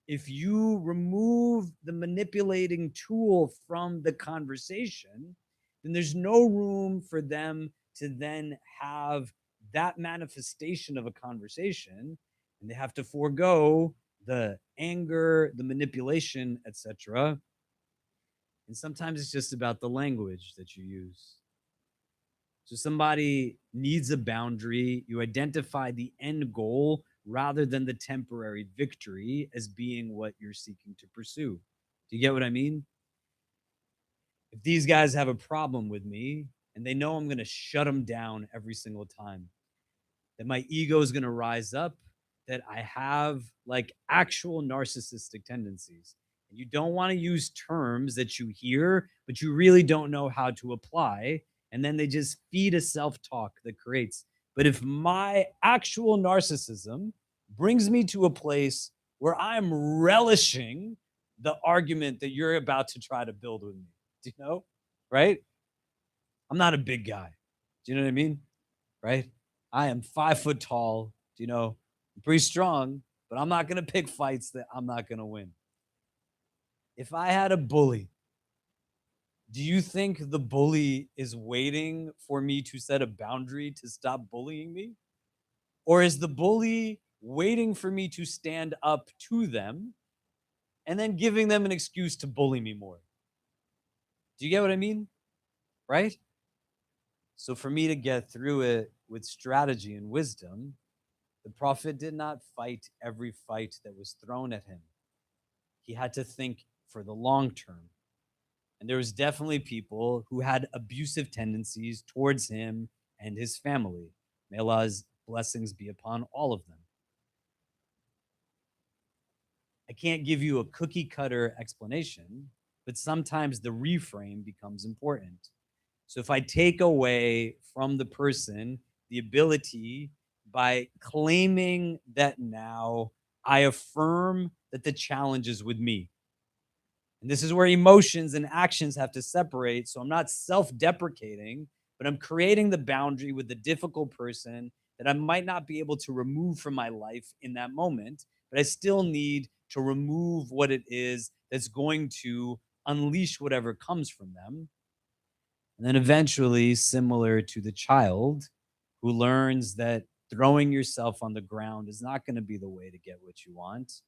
if you remove the manipulating tool from the conversation, then there's no room for them to then have that manifestation of a conversation, and they have to forego the anger, the manipulation, etc. And sometimes it's just about the language that you use. So somebody needs a boundary. You identify the end goal rather than the temporary victory as being what you're seeking to pursue. Do you get what I mean? If these guys have a problem with me and they know I'm going to shut them down every single time, that my ego is going to rise up, that I have like actual narcissistic tendencies. And you don't want to use terms that you hear, but you really don't know how to apply. And then they just feed a self talk that creates. But if my actual narcissism brings me to a place where I'm relishing the argument that you're about to try to build with me, do you know? Right? I'm not a big guy. Do you know what I mean? Right? I am 5 foot tall, you know, pretty strong, but I'm not going to pick fights that I'm not going to win. If I had a bully, do you think the bully is waiting for me to set a boundary to stop bullying me? Or is the bully waiting for me to stand up to them and then giving them an excuse to bully me more? Do you get what I mean? Right? So for me to get through it with strategy and wisdom, the prophet did not fight every fight that was thrown at him. He had to think for the long term. And there was definitely people who had abusive tendencies towards him and his family. May Allah's blessings be upon all of them. I can't give you a cookie cutter explanation, but sometimes the reframe becomes important. So if I take away from the person the ability by claiming that now I affirm that the challenge is with me. And this is where emotions and actions have to separate. So I'm not self deprecating, but I'm creating the boundary with the difficult person that I might not be able to remove from my life in that moment, but I still need to remove what it is that's going to unleash whatever comes from them. And then eventually, similar to the child who learns that throwing yourself on the ground is not going to be the way to get what you want,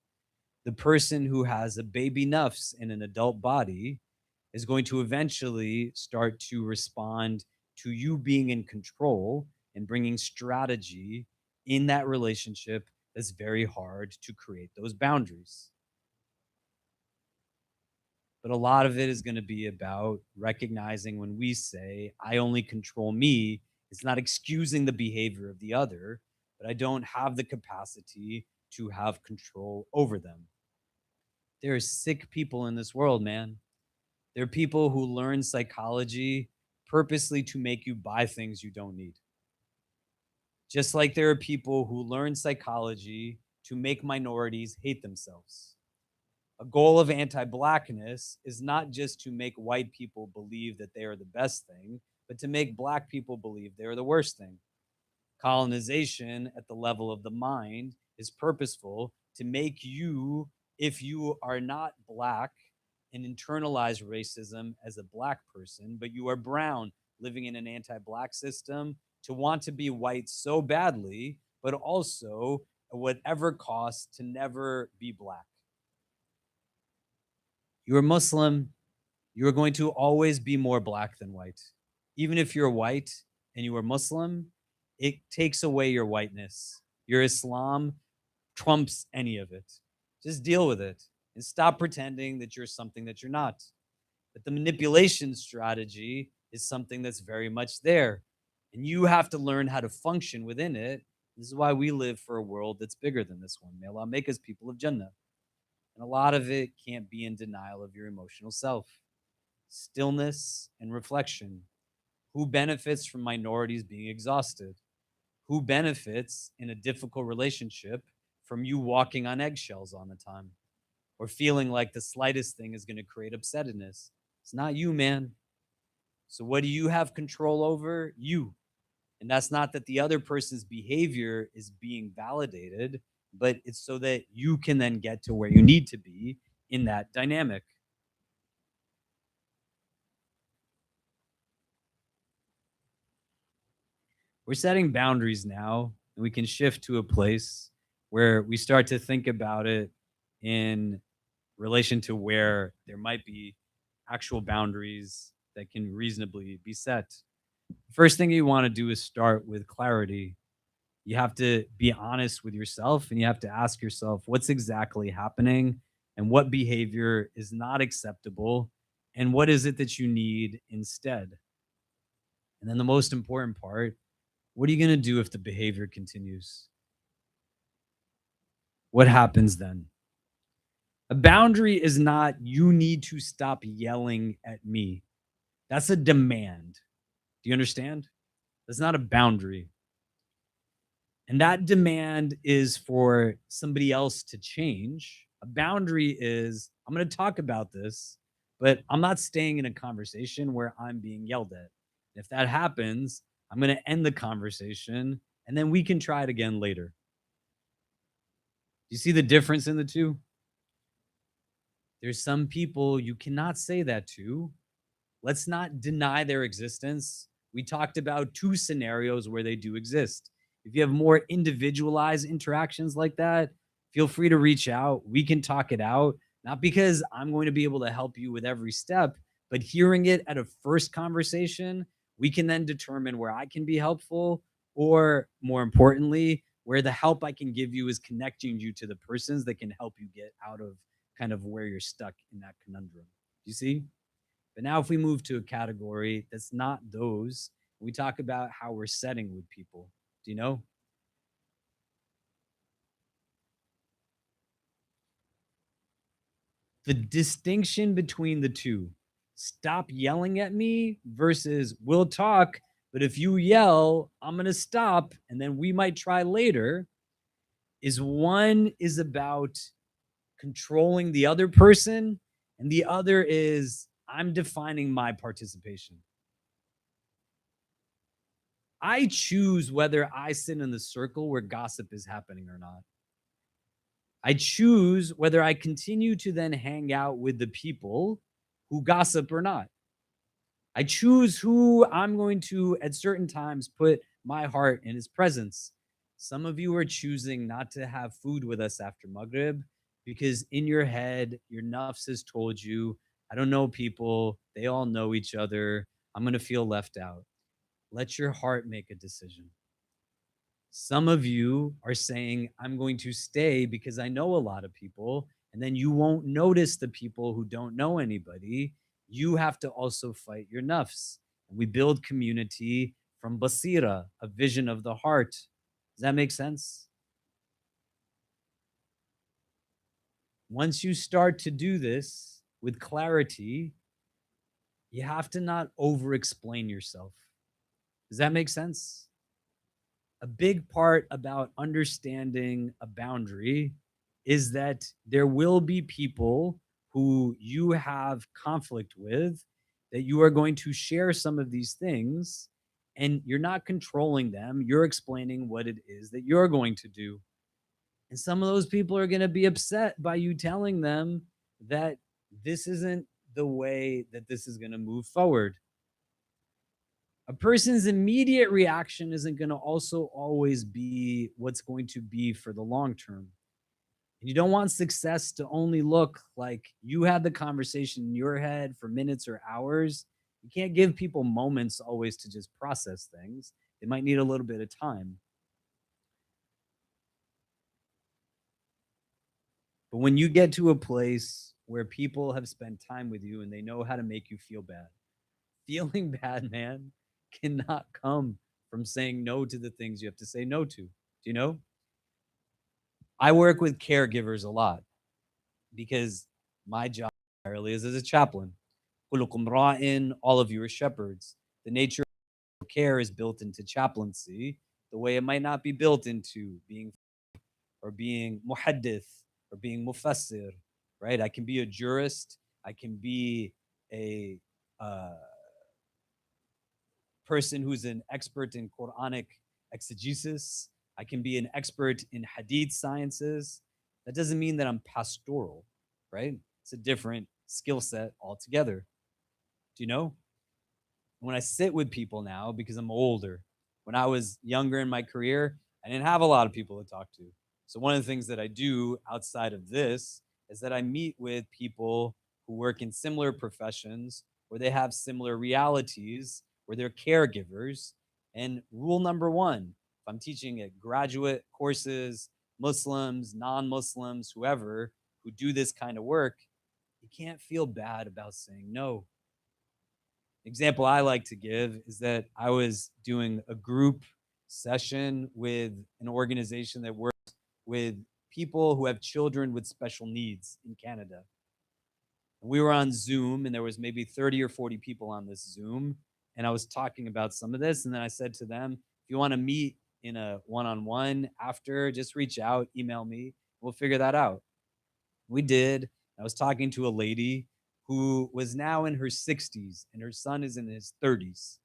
the person who has a baby nafs in an adult body is going to eventually start to respond to you being in control and bringing strategy in that relationship that's very hard to create those boundaries. But a lot of it is going to be about recognizing when we say, I only control me, it's not excusing the behavior of the other, but I don't have the capacity to have control over them. There are sick people in this world, man. There are people who learn psychology purposely to make you buy things you don't need. Just like there are people who learn psychology to make minorities hate themselves. A goal of anti-blackness is not just to make white people believe that they are the best thing, but to make black people believe they are the worst thing. Colonization at the level of the mind is purposeful to make you, if you are not black, and internalize racism as a black person, but you are brown living in an anti-black system, to want to be white so badly, but also at whatever cost to never be black. You're Muslim, you are going to always be more black than white. Even if you're white and you are Muslim, it takes away your whiteness. Your Islam trumps any of it. Just deal with it and stop pretending that you're something that you're not. But the manipulation strategy is something that's very much there. And you have to learn how to function within it. This is why we live for a world that's bigger than this one. May Allah make us people of Jannah. And a lot of it can't be in denial of your emotional self. Stillness and reflection. Who benefits from minorities being exhausted? Who benefits in a difficult relationship from you walking on eggshells all the time or feeling like the slightest thing is going to create upsetness? It's not you, man. So what do you have control over? You. And that's not that the other person's behavior is being validated, but it's so that you can then get to where you need to be in that dynamic. We're setting boundaries now, and we can shift to a place where we start to think about it in relation to where there might be actual boundaries that can reasonably be set. First thing you want to do is start with clarity. You have to be honest with yourself and you have to ask yourself what's exactly happening and what behavior is not acceptable and what is it that you need instead. And then the most important part, what are you going to do if the behavior continues? What happens then? A boundary is not, you need to stop yelling at me. That's a demand. Do you understand? That's not a boundary. And that demand is for somebody else to change. A boundary is, I'm going to talk about this, but I'm not staying in a conversation where I'm being yelled at. If that happens, I'm going to end the conversation and then we can try it again later. You see the difference in the two? There's some people you cannot say that to. Let's not deny their existence. We talked about two scenarios where they do exist. If you have more individualized interactions like that, feel free to reach out. We can talk it out, not because I'm going to be able to help you with every step, but hearing it at a first conversation, we can then determine where I can be helpful, or more importantly, where the help I can give you is connecting you to the persons that can help you get out of kind of where you're stuck in that conundrum. You see? But now if we move to a category that's not those, we talk about how we're setting with people. Do you know? The distinction between the two, stop yelling at me versus we'll talk, but if you yell, I'm going to stop and then we might try later, is one is about controlling the other person and the other is I'm defining my participation. I choose whether I sit in the circle where gossip is happening or not. I choose whether I continue to then hang out with the people who gossip or not. I choose who I'm going to, at certain times, put my heart in his presence. Some of you are choosing not to have food with us after Maghrib because in your head, your nafs has told you, I don't know people, they all know each other, I'm going to feel left out. Let your heart make a decision. Some of you are saying, I'm going to stay because I know a lot of people, and then you won't notice the people who don't know anybody. You have to also fight your nafs. And we build community from basira, a vision of the heart. Does that make sense? Once you start to do this with clarity, you have to not over-explain yourself. Does that make sense? A big part about understanding a boundary is that there will be people who you have conflict with, that you are going to share some of these things, and you're not controlling them. You're explaining what it is that you're going to do. And some of those people are going to be upset by you telling them that this isn't the way that this is going to move forward. A person's immediate reaction isn't going to also always be what's going to be for the long term. And you don't want success to only look like you had the conversation in your head for minutes or hours. You can't give people moments always to just process things. They might need a little bit of time. But when you get to a place where people have spent time with you and they know how to make you feel bad, feeling bad, man, cannot come from saying no to the things you have to say no to. Do you know? I work with caregivers a lot because my job entirely is as a chaplain. All of you are shepherds. The nature of care is built into chaplaincy the way it might not be built into being or being muhaddith or being mufassir, right? I can be a jurist. I can be a person who's an expert in Quranic exegesis. I can be an expert in hadith sciences. That doesn't mean that I'm pastoral, right? It's a different skill set altogether. Do you know? When I sit with people now, because I'm older, when I was younger in my career, I didn't have a lot of people to talk to. So one of the things that I do outside of this is that I meet with people who work in similar professions where they have similar realities, where they're caregivers. And rule number one, if I'm teaching at graduate courses, Muslims, non-Muslims, whoever who do this kind of work, you can't feel bad about saying no. Example I like to give is that I was doing a group session with an organization that works with people who have children with special needs in Canada. We were on Zoom, and there was maybe 30 or 40 people on this Zoom, and I was talking about some of this, and then I said to them, if you want to meet in a one-on-one after, just reach out, email me, we'll figure that out. We did. I was talking to a lady who was now in her 60s, and her son is in his 30s.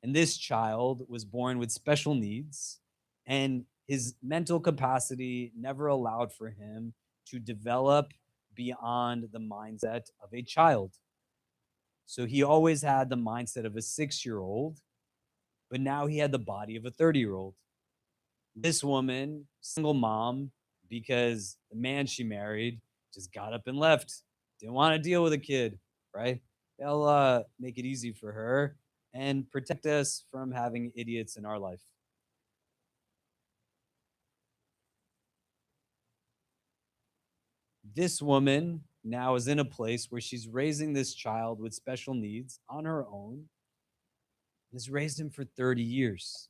And this child was born with special needs, and his mental capacity never allowed for him to develop beyond the mindset of a child. So he always had the mindset of a 6-year-old, but now he had the body of a 30-year-old. This woman, single mom, because the man she married just got up and left, didn't want to deal with a kid, right? They'll make it easy for her and protect us from having idiots in our life. This woman now is in a place where she's raising this child with special needs on her own, and has raised him for 30 years.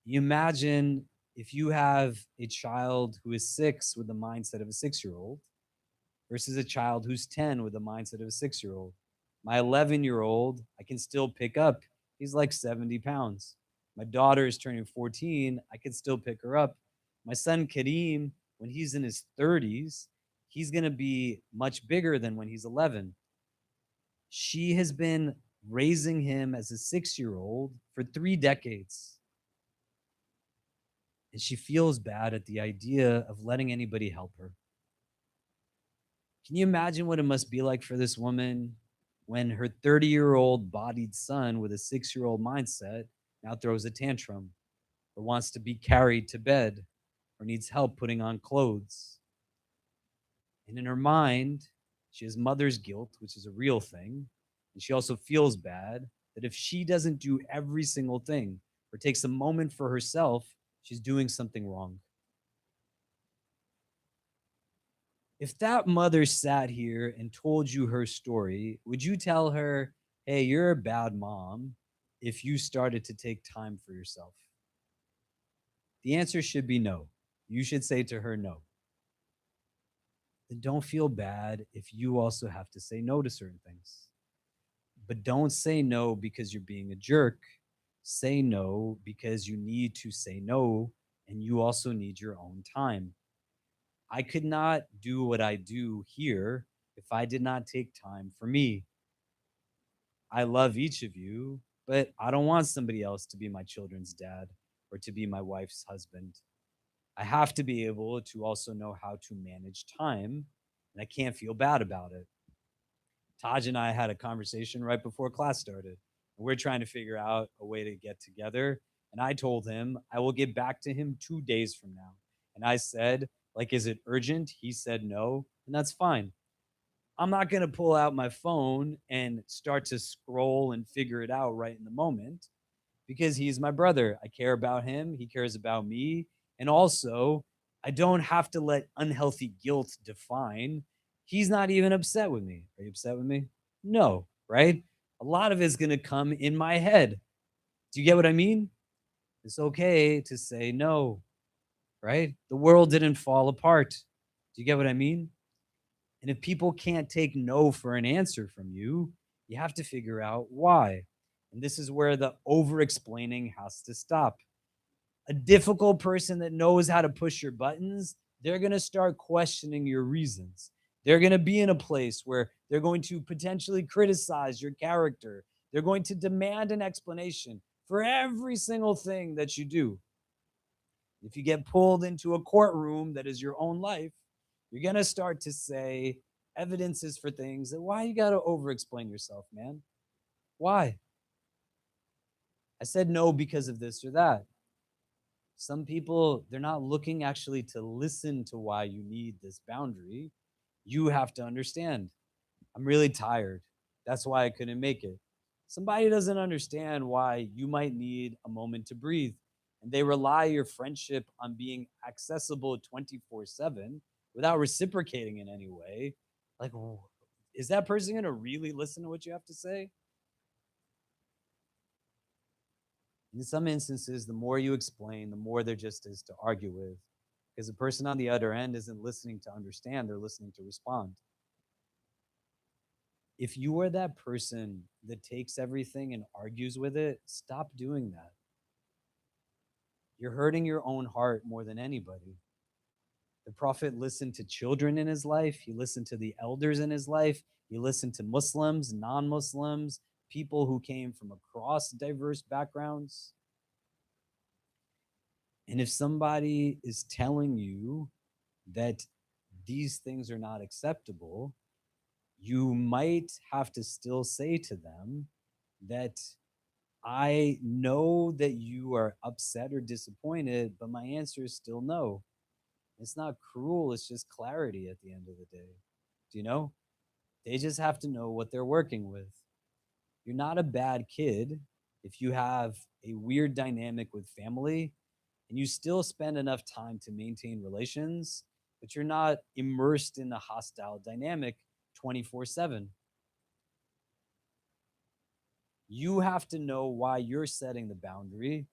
You imagine if you have a child who is 6 with the mindset of a 6-year-old versus a child who's 10 with the mindset of a 6-year-old. My 11-year-old, I can still pick up. He's like 70 pounds. My daughter is turning 14. I can still pick her up. My son, Kareem, when he's in his 30s, he's going to be much bigger than when he's 11. She has been raising him as a 6-year-old for 3 decades. And she feels bad at the idea of letting anybody help her. Can you imagine what it must be like for this woman when her 30-year-old bodied son with a 6-year-old mindset now throws a tantrum or wants to be carried to bed or needs help putting on clothes? And in her mind, she has mother's guilt, which is a real thing. And she also feels bad that if she doesn't do every single thing or takes a moment for herself, she's doing something wrong. If that mother sat here and told you her story, would you tell her, hey, you're a bad mom if you started to take time for yourself? The answer should be no. You should say to her no. Then don't feel bad if you also have to say no to certain things. But don't say no because you're being a jerk. Say no because you need to say no, and you also need your own time. I could not do what I do here if I did not take time for me. I love each of you, but I don't want somebody else to be my children's dad or to be my wife's husband. I have to be able to also know how to manage time, and I can't feel bad about it. Taj and I had a conversation right before class started. We're trying to figure out a way to get together. And I told him I will get back to him 2 days from now. And I said, like, is it urgent? He said no, and that's fine. I'm not going to pull out my phone and start to scroll and figure it out right in the moment because he's my brother. I care about him. He cares about me. And also, I don't have to let unhealthy guilt define. He's not even upset with me. Are you upset with me? No, right? A lot of it's going to come in my head. Do you get what I mean? It's okay to say no, right? The world didn't fall apart. Do you get what I mean? And if people can't take no for an answer from you, you have to figure out why. And this is where the over-explaining has to stop. A difficult person that knows how to push your buttons, they're going to start questioning your reasons. They're going to be in a place where they're going to potentially criticize your character. They're going to demand an explanation for every single thing that you do. If you get pulled into a courtroom that is your own life, you're going to start to say evidences for things that why you got to over-explain yourself, man? Why? I said no because of this or that. Some people, they're not looking actually to listen to why you need this boundary. You have to understand, I'm really tired. That's why I couldn't make it. Somebody doesn't understand why you might need a moment to breathe, and they rely your friendship on being accessible 24/7 without reciprocating in any way. Like, is that person going to really listen to what you have to say? In some instances, the more you explain, the more there just is to argue with, because the person on the other end isn't listening to understand, they're listening to respond. If you are that person that takes everything and argues with it, stop doing that. You're hurting your own heart more than anybody. The Prophet listened to children in his life. He listened to the elders in his life. He listened to Muslims, non-Muslims, people who came from across diverse backgrounds. And if somebody is telling you that these things are not acceptable, you might have to still say to them that I know that you are upset or disappointed, but my answer is still no. It's not cruel, it's just clarity at the end of the day. Do you know? They just have to know what they're working with. You're not a bad kid if you have a weird dynamic with family and you still spend enough time to maintain relations, but you're not immersed in a hostile dynamic 24/7. You have to know why you're setting the boundary,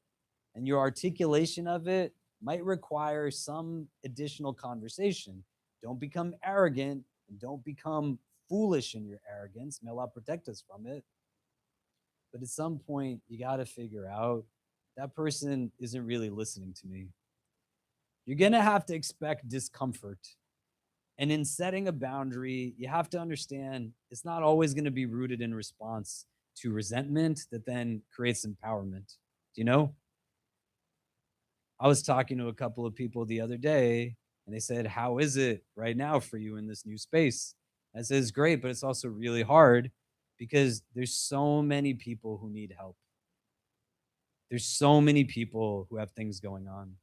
and your articulation of it might require some additional conversation. Don't become arrogant and don't become foolish in your arrogance. May Allah protect us from it. But at some point, you got to figure out that person isn't really listening to me. You're going to have to expect discomfort. And in setting a boundary, you have to understand it's not always going to be rooted in response to resentment that then creates empowerment. Do you know? I was talking to a couple of people the other day, and they said, how is it right now for you in this new space? I said, it's great, but it's also really hard because there's so many people who need help. There's so many people who have things going on,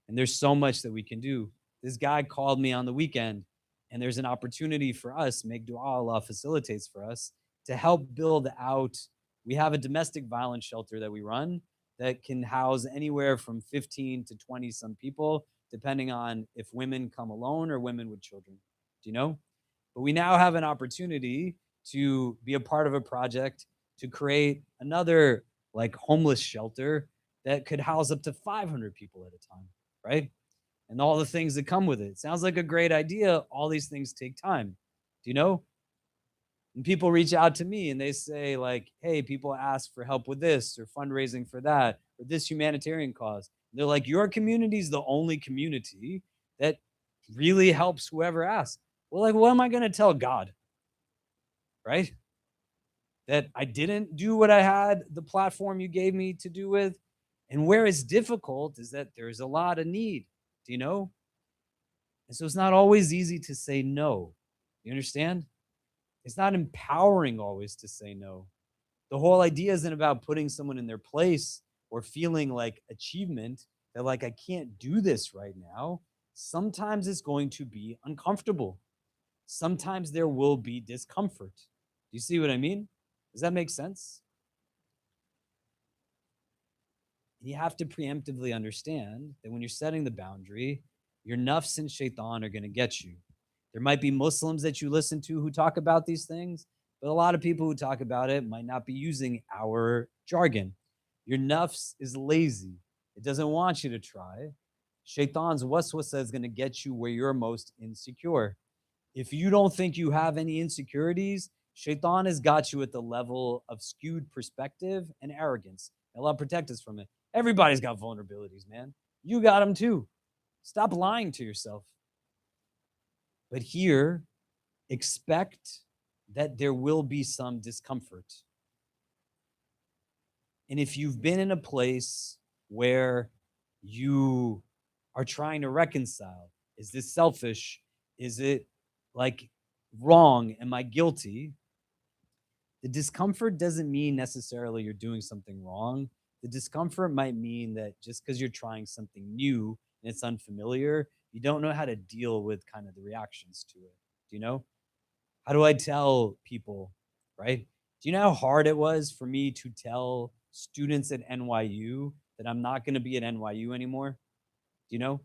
and there's so much that we can do. This guy called me on the weekend, and there's an opportunity for us, make dua, Allah facilitates for us, to help build out. We have a domestic violence shelter that we run that can house anywhere from 15 to 20 some people, depending on if women come alone or women with children. Do you know? But we now have an opportunity to be a part of a project to create another like homeless shelter that could house up to 500 people at a time, right? And all the things that come with it. Sounds like a great idea. All these things take time. Do you know? And people reach out to me and they say, like, hey, people ask for help with this or fundraising for that or this humanitarian cause. And they're like, your community is the only community that really helps whoever asks. Well, like, what am I going to tell God? Right? That I didn't do what I had the platform you gave me to do with. And where it's difficult is that there's a lot of need. Do you know? And so it's not always easy to say no. You understand? It's not empowering always to say no. The whole idea isn't about putting someone in their place or feeling like achievement that like I can't do this right now. Sometimes it's going to be uncomfortable. Sometimes there will be discomfort. Do you see what I mean? Does that make sense? You have to preemptively understand that when you're setting the boundary, your nafs and shaitan are going to get you. There might be Muslims that you listen to who talk about these things, but a lot of people who talk about it might not be using our jargon. Your nafs is lazy. It doesn't want you to try. Shaitan's waswasa is going to get you where you're most insecure. If you don't think you have any insecurities, Shaitan has got you at the level of skewed perspective and arrogance. Allah protect us from it. Everybody's got vulnerabilities, man. You got them too. Stop lying to yourself. But here, expect that there will be some discomfort. And if you've been in a place where you are trying to reconcile, is this selfish? Is it like wrong? Am I guilty? The discomfort doesn't mean necessarily you're doing something wrong. The discomfort might mean that just because you're trying something new and it's unfamiliar, you don't know how to deal with kind of the reactions to it. Do you know? How do I tell people, right? Do you know how hard it was for me to tell students at NYU that I'm not going to be at NYU anymore? Do you know?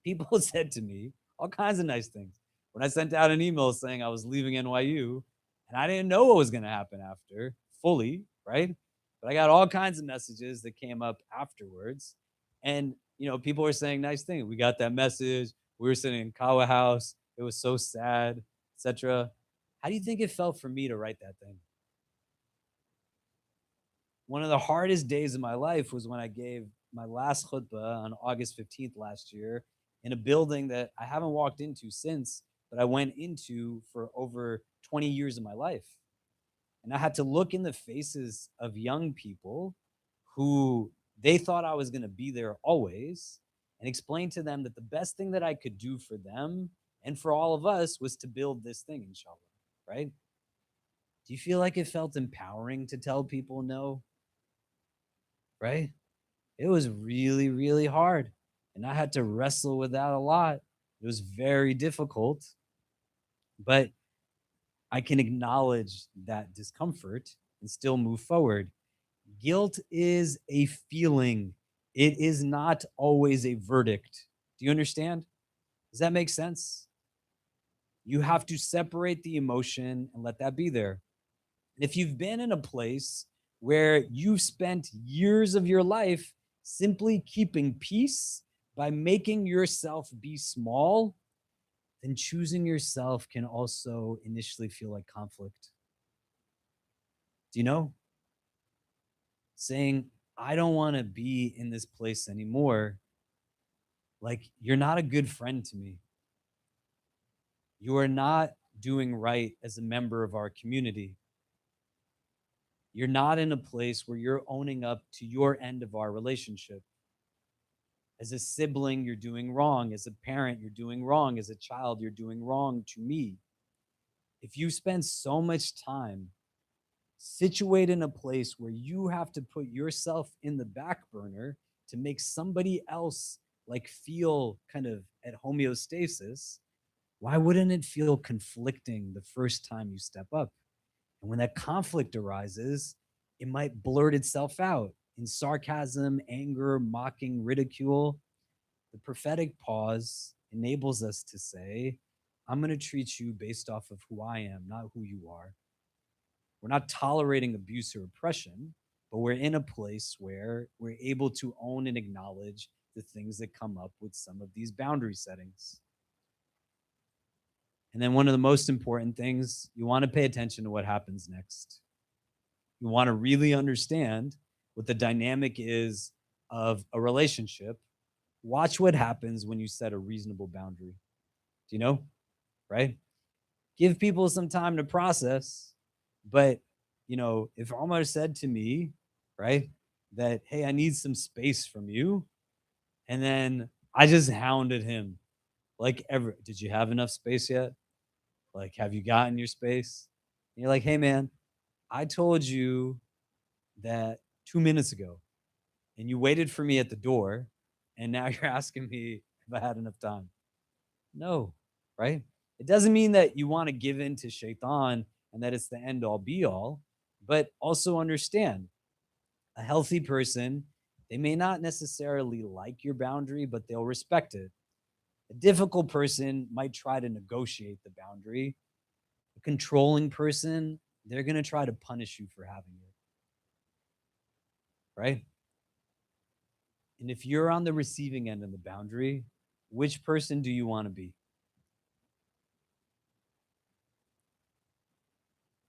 People said to me all kinds of nice things when I sent out an email saying I was leaving NYU, and I didn't know what was going to happen after fully, right? But I got all kinds of messages that came up afterwards, and people were saying nice things. We got that message. We were sitting in Kawa House. It was so sad, etc. How do you think it felt for me to write that thing? One of the hardest days of my life was when I gave my last khutbah on August 15th last year in a building that I haven't walked into since, but I went into for over 20 years of my life. And I had to look in the faces of young people who they thought I was going to be there always and explain to them that the best thing that I could do for them and for all of us was to build this thing, inshallah, right? Do you feel like it felt empowering to tell people no? Right? It was really, really hard. And I had to wrestle with that a lot. It was very difficult. But I can acknowledge that discomfort and still move forward. Guilt is a feeling, it is not always a verdict. Do you understand? Does that make sense? You have to separate the emotion and let that be there. And if you've been in a place where you've spent years of your life simply keeping peace by making yourself be small, then choosing yourself can also initially feel like conflict. Do you know? Saying, I don't want to be in this place anymore, like you're not a good friend to me. You are not doing right as a member of our community. You're not in a place where you're owning up to your end of our relationship. As a sibling, you're doing wrong. As a parent, you're doing wrong. As a child, you're doing wrong to me. If you spend so much time situated in a place where you have to put yourself in the back burner to make somebody else like feel kind of at homeostasis, why wouldn't it feel conflicting the first time you step up? And when that conflict arises, it might blurt itself out in sarcasm, anger, mocking, ridicule. The prophetic pause enables us to say, I'm going to treat you based off of who I am, not who you are. We're not tolerating abuse or oppression, but we're in a place where we're able to own and acknowledge the things that come up with some of these boundary settings. And then one of the most important things, you want to pay attention to what happens next. You want to really understand what the dynamic is of a relationship. Watch what happens when you set a reasonable boundary. Do you know? Right? Give people some time to process. But, if Omar said to me, right, that, hey, I need some space from you. And then I just hounded him like did you have enough space yet? Like, have you gotten your space? And you're like, hey, man, I told you that 2 minutes ago and you waited for me at the door. And now you're asking me if I had enough time. No, right? It doesn't mean that you want to give in to shaitan and that it's the end all be all, but also understand a healthy person, they may not necessarily like your boundary, but they'll respect it. A difficult person might try to negotiate the boundary. A controlling person, they're going to try to punish you for having it. Right? And if you're on the receiving end of the boundary, which person do you want to be?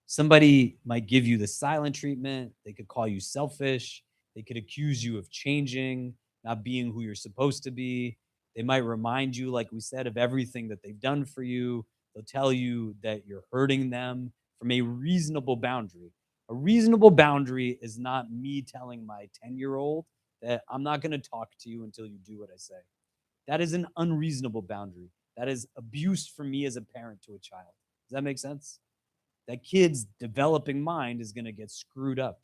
Somebody might give you the silent treatment. They could call you selfish. They could accuse you of changing, not being who you're supposed to be. They might remind you, like we said, of everything that they've done for you. They'll tell you that you're hurting them from a reasonable boundary. A reasonable boundary is not me telling my 10-year-old that I'm not going to talk to you until you do what I say. That is an unreasonable boundary. That is abuse from me as a parent to a child. Does that make sense? That kid's developing mind is going to get screwed up.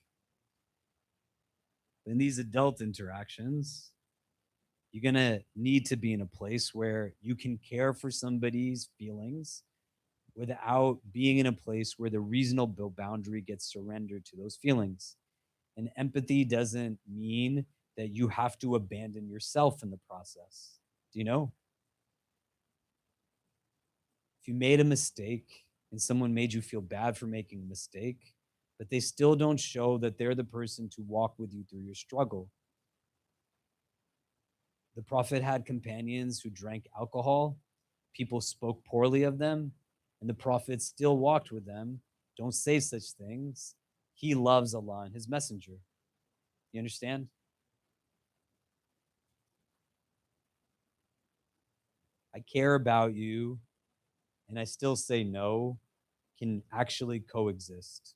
In these adult interactions, you're going to need to be in a place where you can care for somebody's feelings, without being in a place where the reasonable boundary gets surrendered to those feelings. And empathy doesn't mean that you have to abandon yourself in the process. Do you know? If you made a mistake and someone made you feel bad for making a mistake, but they still don't show that they're the person to walk with you through your struggle. The Prophet had companions who drank alcohol, people spoke poorly of them, and the Prophet still walked with them. Don't say such things. He loves Allah and His Messenger. You understand? I care about you, and I still say no, can actually coexist.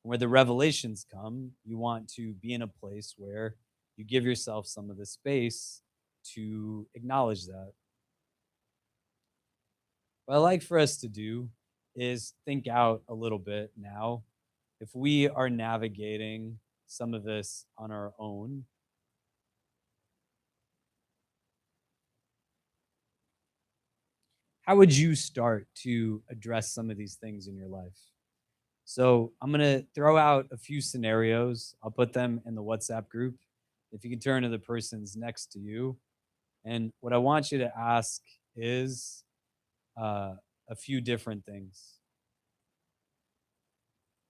Where the revelations come, you want to be in a place where you give yourself some of the space to acknowledge that. What I like for us to do is think out a little bit now. If we are navigating some of this on our own, how would you start to address some of these things in your life? So I'm going to throw out a few scenarios. I'll put them in the WhatsApp group. If you can turn to the persons next to you. And what I want you to ask is a few different things.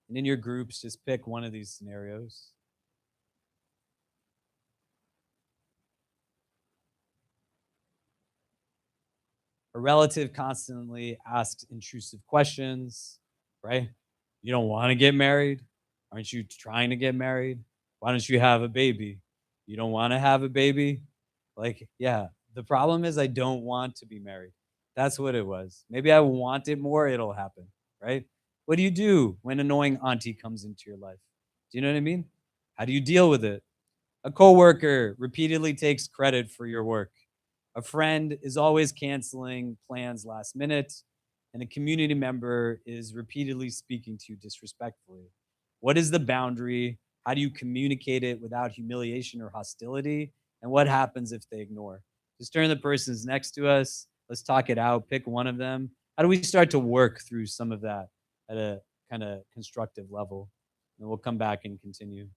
And in your groups, just pick one of these scenarios. A relative constantly asks intrusive questions, right? You don't want to get married? Aren't you trying to get married? Why don't you have a baby? You don't want to have a baby? Like, yeah, the problem is I don't want to be married. That's what it was. Maybe I want it more, it'll happen, right? What do you do when annoying auntie comes into your life? Do you know what I mean? How do you deal with it? A coworker repeatedly takes credit for your work. A friend is always canceling plans last minute, and a community member is repeatedly speaking to you disrespectfully. What is the boundary? How do you communicate it without humiliation or hostility? And what happens if they ignore? Just turn to the persons next to us. Let's talk it out. Pick one of them. How do we start to work through some of that at a kind of constructive level? And we'll come back and continue.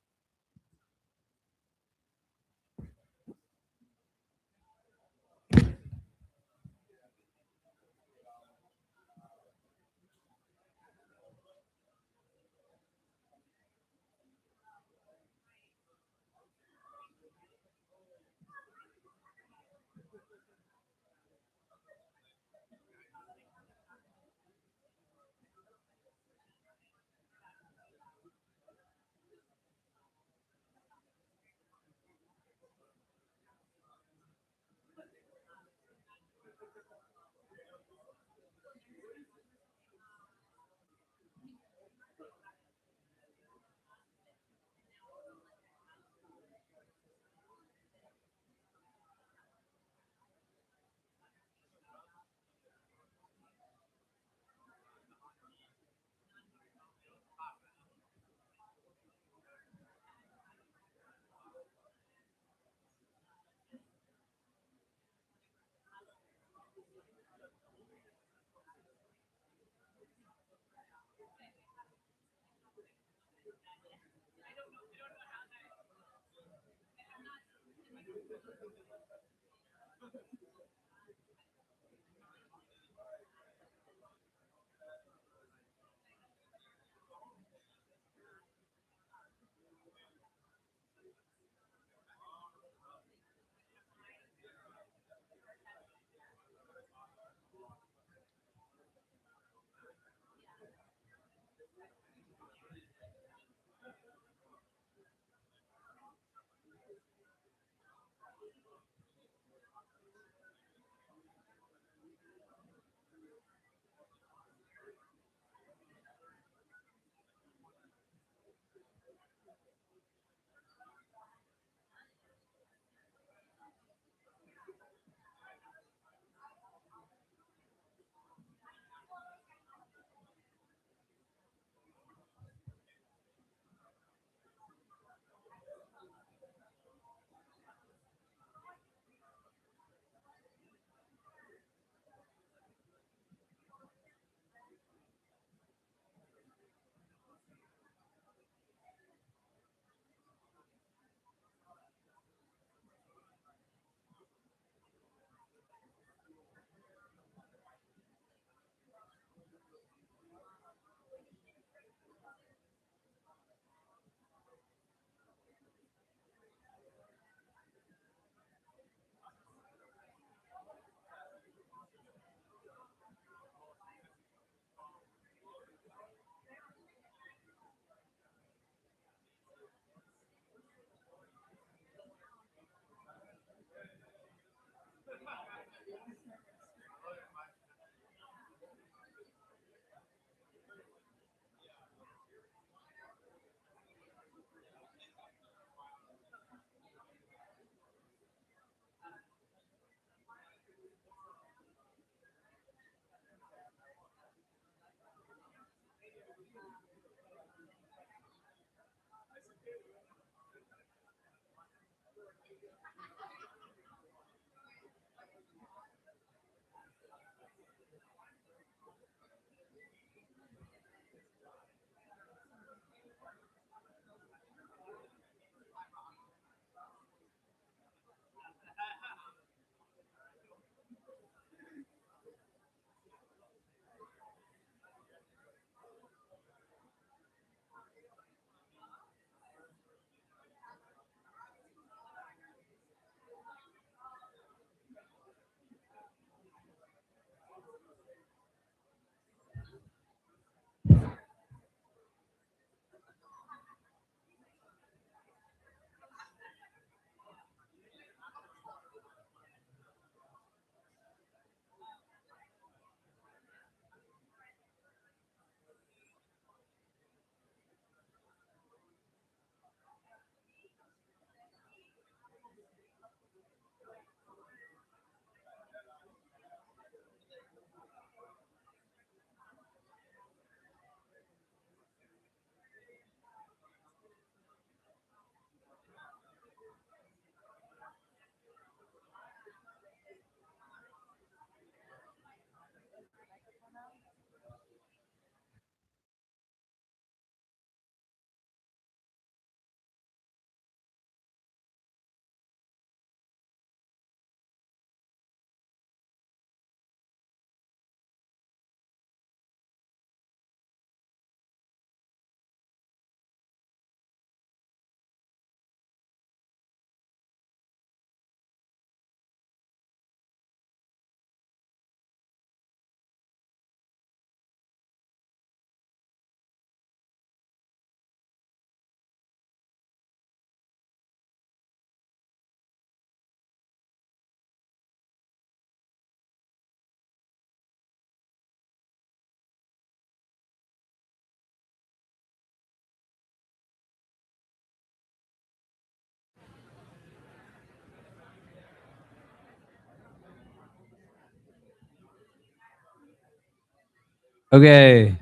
Okay.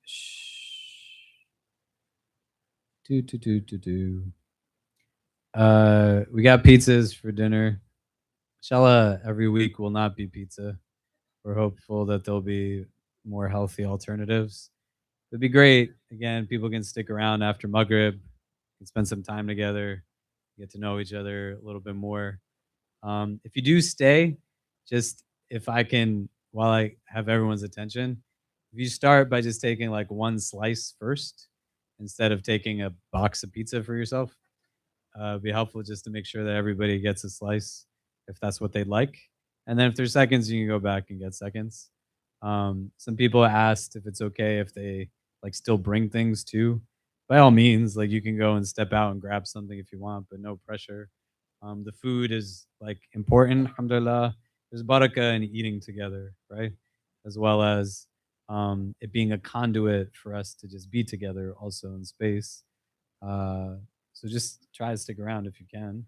Shh. Do. We got pizzas for dinner. Inshallah, every week will not be pizza. We're hopeful that there'll be more healthy alternatives. It'd be great. Again, people can stick around after Maghrib, can spend some time together, get to know each other a little bit more. If you do stay, just if I can, while I have everyone's attention, if you start by just taking like one slice first instead of taking a box of pizza for yourself, it'd be helpful just to make sure that everybody gets a slice if that's what they'd like. And then if there's seconds, you can go back and get seconds. Some people asked if it's okay if they like still bring things too. By all means, like you can go and step out and grab something if you want, but no pressure. The food is like important, alhamdulillah. There's barakah in eating together, right? As well as it being a conduit for us to just be together also in space. Uh, so just try to stick around if you can.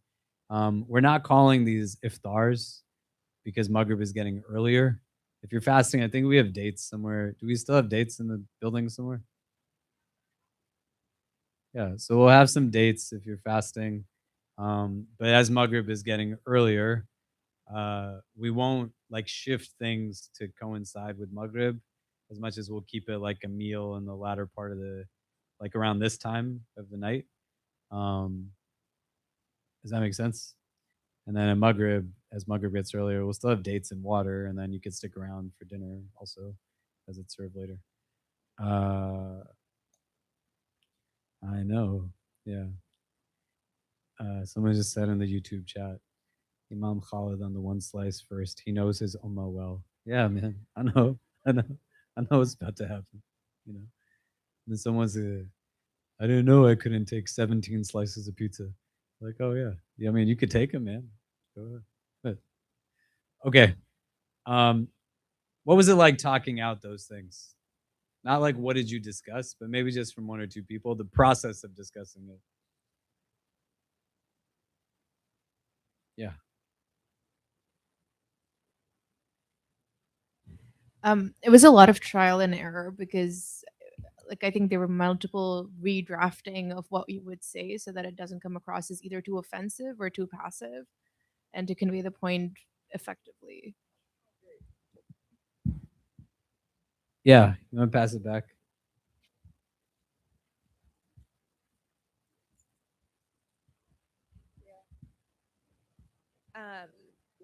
We're not calling these iftars because Maghrib is getting earlier. If you're fasting, I think we have dates somewhere. Do we still have dates in the building somewhere? Yeah, so we'll have some dates if you're fasting. But as Maghrib is getting earlier, we won't like shift things to coincide with Maghrib as much as we'll keep it like a meal in the latter part of the, like around this time of the night. Um, does that make sense? And then at Maghrib, as Maghrib gets earlier, we'll still have dates and water, and then you could stick around for dinner also as it's served later. Uh, I know. Yeah. Someone just said in the YouTube chat, Imam Khalid on the one slice first. He knows his ummah well. Yeah, man. I know. I know. I know it's about to happen. You know. And then someone's I didn't know I couldn't take 17 slices of pizza. Like, oh yeah. Yeah, I mean you could take them, man. Go ahead. But, okay. Um, what was it like talking out those things? Not like what did you discuss, but maybe just from one or two people, the process of discussing it. Yeah. It was a lot of trial and error because like I think there were multiple redrafting of what you would say so that it doesn't come across as either too offensive or too passive, and to convey the point effectively. Yeah, you want to pass it back?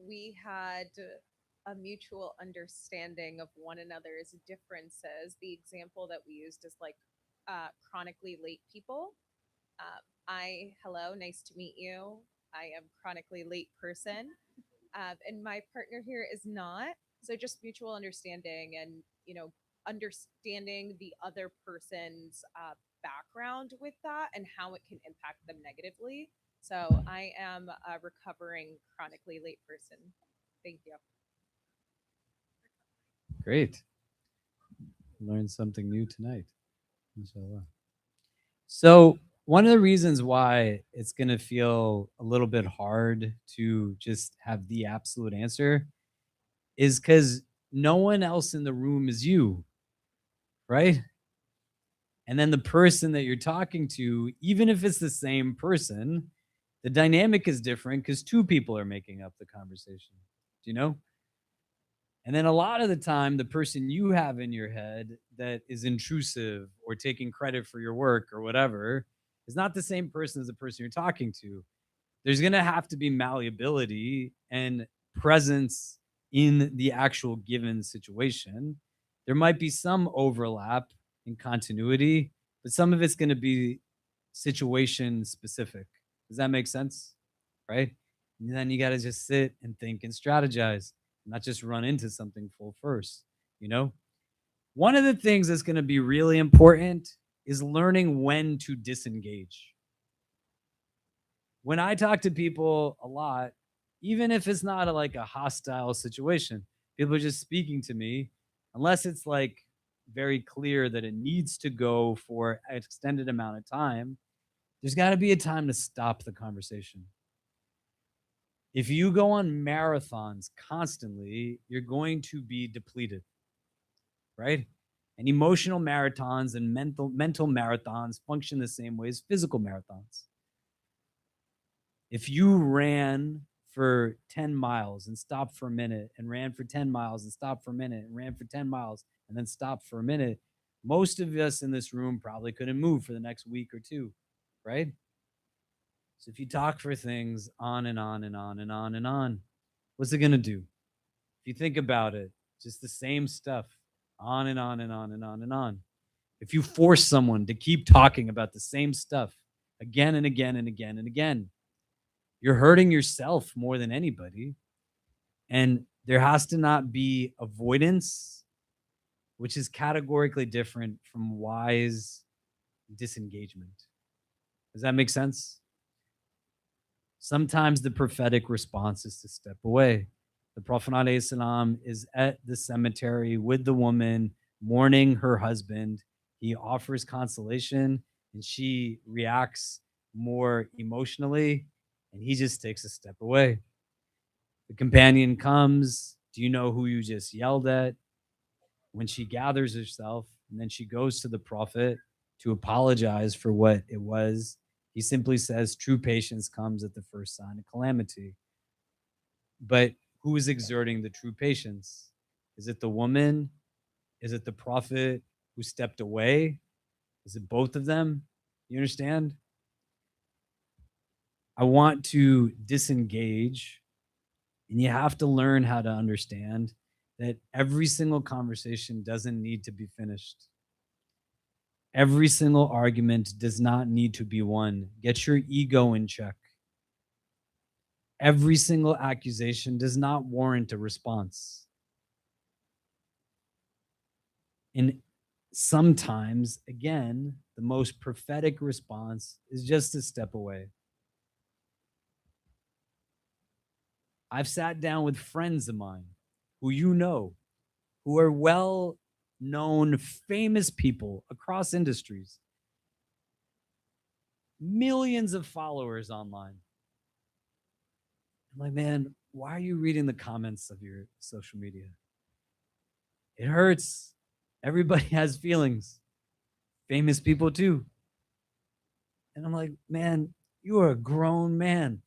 We had a mutual understanding of one another's differences. The example that we used is like chronically late people. Hello, nice to meet you. I am chronically late person, and my partner here is not. So just mutual understanding, and understanding the other person's background with that and how it can impact them negatively. So I am a recovering chronically late person. Thank you. Great. Learned something new tonight. Inshallah. So one of the reasons why it's going to feel a little bit hard to just have the absolute answer is because no one else in the room is you, right? And then the person that you're talking to, even if it's the same person, the dynamic is different because two people are making up the conversation. Do you know? And then a lot of the time, the person you have in your head that is intrusive or taking credit for your work or whatever is not the same person as the person you're talking to. There's going to have to be malleability and presence in the actual given situation. There might be some overlap in continuity, but some of it's going to be situation specific. Does that make sense? Right? And then you got to just sit and think and strategize, not just run into something full first, you know? One of the things that's going to be really important is learning when to disengage. When I talk to people a lot, even if it's not like a hostile situation, people are just speaking to me, unless it's like very clear that it needs to go for an extended amount of time, there's got to be a time to stop the conversation. If you go on marathons constantly, you're going to be depleted, right? And emotional marathons and mental marathons function the same way as physical marathons. If you ran for 10 miles and stopped for a minute and ran for 10 miles and stopped for a minute and ran for 10 miles and then stopped for a minute, most of us in this room probably couldn't move for the next week or two, right? So if you talk for things on and on and on and on and on, what's it going to do? If you think about it, just the same stuff on and on and on and on and on. If you force someone to keep talking about the same stuff again and again and again and again, you're hurting yourself more than anybody. And there has to not be avoidance, which is categorically different from wise disengagement. Does that make sense? Sometimes the prophetic response is to step away. The Prophet ﷺ is at the cemetery with the woman mourning her husband. He offers consolation and she reacts more emotionally, and he just takes a step away. The companion comes. Do you know who you just yelled at? When she gathers herself and then she goes to the Prophet to apologize for what it was, he simply says, true patience comes at the first sign of calamity. But who is exerting the true patience? Is it the woman? Is it the Prophet who stepped away? Is it both of them? You understand? I want to disengage, and you have to learn how to understand that every single conversation doesn't need to be finished. Every single argument does not need to be won. Get your ego in check. Every single accusation does not warrant a response. And sometimes, again, the most prophetic response is just to step away. I've sat down with friends of mine who you know, who are well-known, famous people across industries, millions of followers online. I'm like, man, why are you reading the comments of your social media? It hurts. Everybody has feelings. famous people too. And I'm like, man, you are a grown man.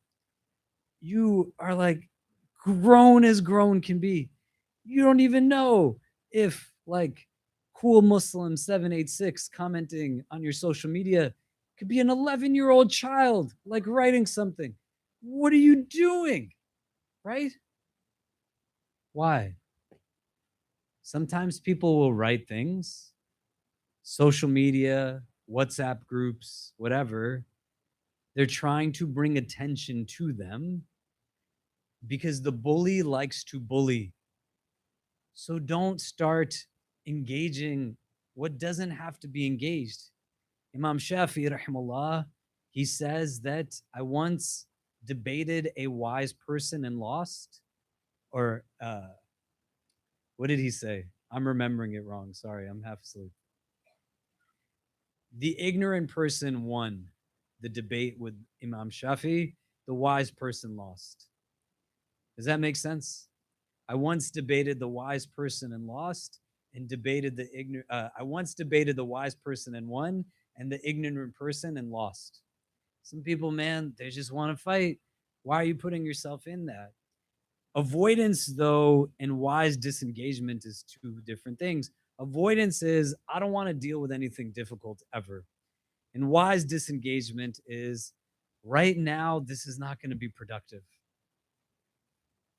You are like grown as grown can be. You don't even know if like cool Muslim 786 commenting on your social media could be an 11-year-old child like writing something. What are you doing? Right? Why? Sometimes people will write things, social media, WhatsApp groups, whatever. They're trying to bring attention to them because the bully likes to bully. So don't start engaging what doesn't have to be engaged. Imam Shafi, rahimahullah, he says that I once debated a wise person and lost. Or what did he say? I'm remembering it wrong. Sorry, I'm half asleep. The ignorant person won the debate with Imam Shafi. The wise person lost. Does that make sense? I once debated the wise person and lost, and debated the ignorant. I once debated the wise person and won, and the ignorant person and lost. Some people, man, they just want to fight. Why are you putting yourself in that? Avoidance, though, and wise disengagement is two different things. Avoidance is I don't want to deal with anything difficult ever. And wise disengagement is right now, this is not going to be productive.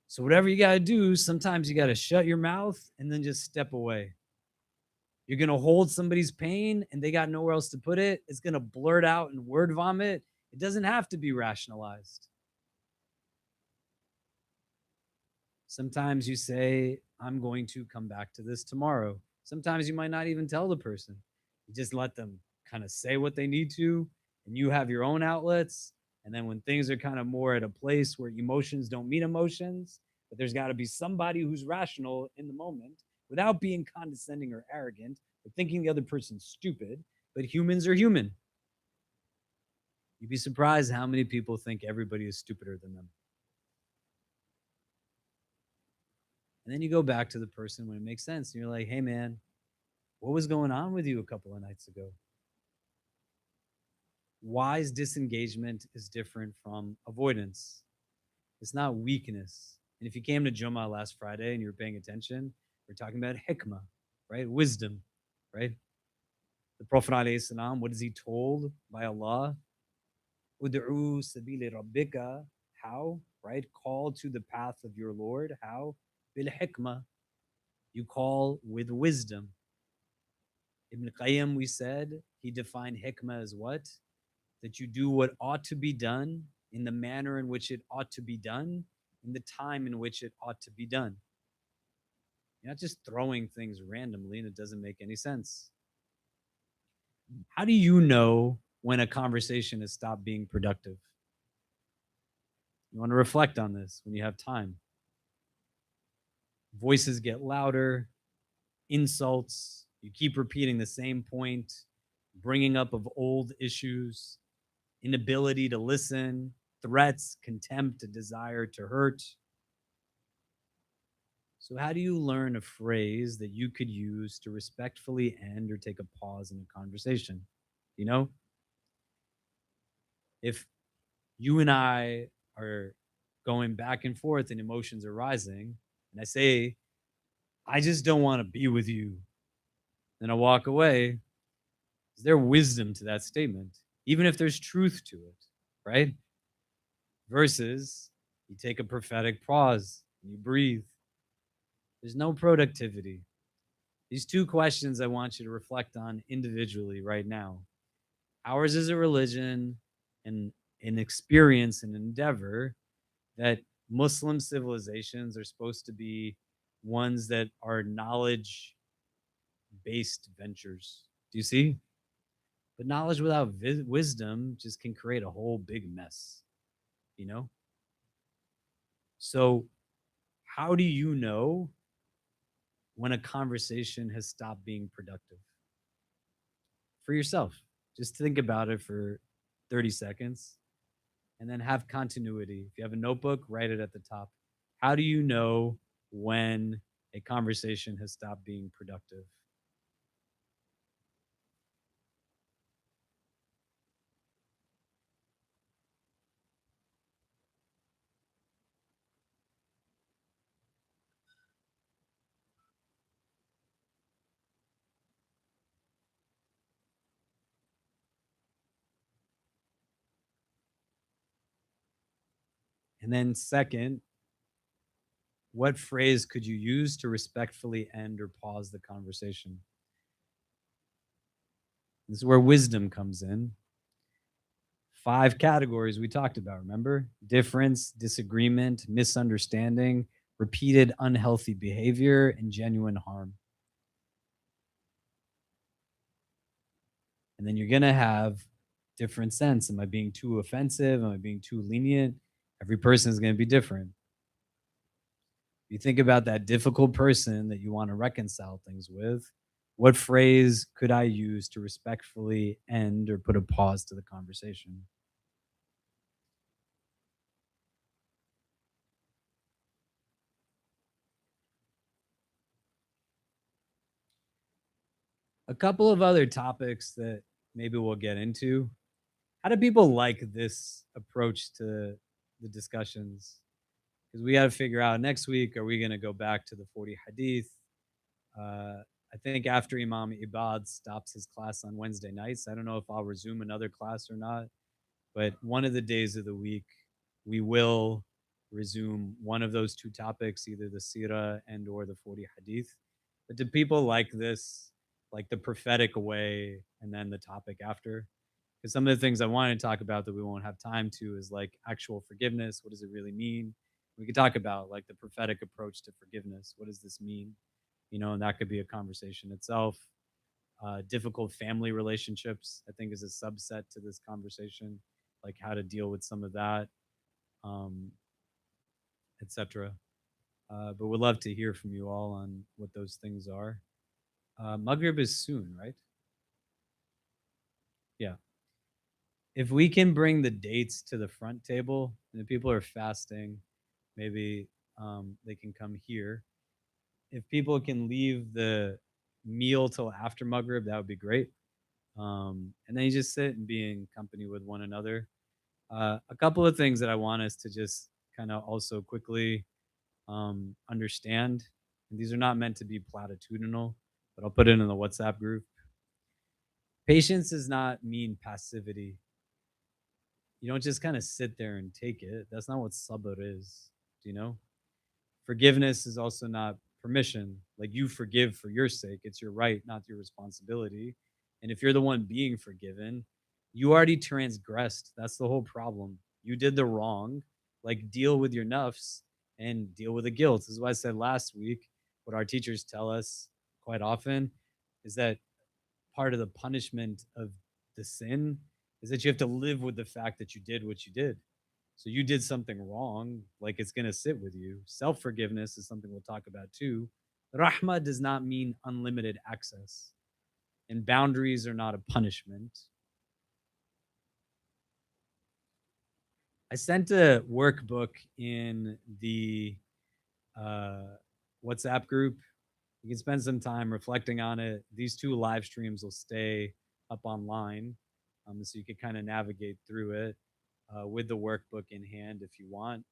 So whatever you got to do, sometimes you got to shut your mouth and then just step away. You're going to hold somebody's pain and they got nowhere else to put it. It's going to blurt out in word vomit. It doesn't have to be rationalized. Sometimes you say, I'm going to come back to this tomorrow. Sometimes you might not even tell the person. You just let them kind of say what they need to, and you have your own outlets. And then when things are kind of more at a place where emotions don't meet emotions, but there's got to be somebody who's rational in the moment without being condescending or arrogant or thinking the other person's stupid, but humans are human. You'd be surprised how many people think everybody is stupider than them. And then you go back to the person when it makes sense. And you're like, hey, man, what was going on with you a couple of nights ago? Wise disengagement is different from avoidance. It's not weakness. And if you came to Jummah last Friday and you were paying attention, we're talking about hikmah, right? Wisdom, right? The Prophet ﷺ, what is he told by Allah? Ud'u sabili rabbika. How? Right? Call to the path of your Lord. How? Bil hikmah. You call with wisdom. Ibn Qayyim, we said, he defined hikmah as what? That you do what ought to be done in the manner in which it ought to be done, in the time in which it ought to be done. You're not just throwing things randomly and it doesn't make any sense. How do you know when a conversation has stopped being productive? You want to reflect on this when you have time. Voices get louder, insults, you keep repeating the same point, bringing up of old issues, inability to listen, threats, contempt, a desire to hurt. So how do you learn a phrase that you could use to respectfully end or take a pause in a conversation? You know, if you and I are going back and forth and emotions are rising, and I say, I just don't want to be with you, then I walk away, is there wisdom to that statement? Even if there's truth to it, right? Versus you take a prophetic pause and you breathe. There's no productivity. These two questions I want you to reflect on individually right now. Ours is a religion and an experience and endeavor that Muslim civilizations are supposed to be ones that are knowledge based ventures. Do you see? But knowledge without wisdom just can create a whole big mess, you know? So, how do you know when a conversation has stopped being productive? For yourself, just think about it for 30 seconds and then have continuity. If you have a notebook, write it at the top. How do you know when a conversation has stopped being productive? And then second, what phrase could you use to respectfully end or pause the conversation? This is where wisdom comes in. 5 categories we talked about, remember? Difference, disagreement, misunderstanding, repeated unhealthy behavior, and genuine harm. And then you're going to have different sense. Am I being too offensive? Am I being too lenient? Every person is going to be different. You think about that difficult person that you want to reconcile things with. What phrase could I use to respectfully end or put a pause to the conversation? A couple of other topics that maybe we'll get into. How do people like this approach to the discussions? Because we got to figure out next week, are we going to go back to the 40 hadith? I think after Imam Ibad stops his class on Wednesday nights, I don't know if I'll resume another class or not, but one of the days of the week, we will resume one of those 2 topics, either the Sirah and or the 40 hadith. But do people like this, like the prophetic way and then the topic after? Because some of the things I want to talk about that we won't have time to is like actual forgiveness. What does it really mean? We could talk about like the prophetic approach to forgiveness. What does this mean? You know, and that could be a conversation itself. Difficult family relationships, I think, is a subset to this conversation, like how to deal with some of that, etc. But we'd love to hear from you all on what those things are. Maghrib is soon, right? Yeah. If we can bring the dates to the front table, and if people are fasting, maybe they can come here. If people can leave the meal till after Maghrib, that would be great. And then you just sit and be in company with one another. A couple of things that I want us to just kind of also quickly understand. And these are not meant to be platitudinal, but I'll put it in the WhatsApp group. Patience does not mean passivity. You don't just kind of sit there and take it. That's not what sabr is. Do you know? Forgiveness is also not permission. Like you forgive for your sake. It's your right, not your responsibility. And if you're the one being forgiven, you already transgressed. That's the whole problem. You did the wrong. Like deal with your nafs and deal with the guilt. This is what I said last week. What our teachers tell us quite often is that part of the punishment of the sin is that you have to live with the fact that you did what you did. So you did something wrong, like it's going to sit with you. Self forgiveness is something we'll talk about too. Rahmah does not mean unlimited access, and boundaries are not a punishment. I sent a workbook in the WhatsApp group. You can spend some time reflecting on it. These 2 live streams will stay up online, so you can kind of navigate through it with the workbook in hand if you want.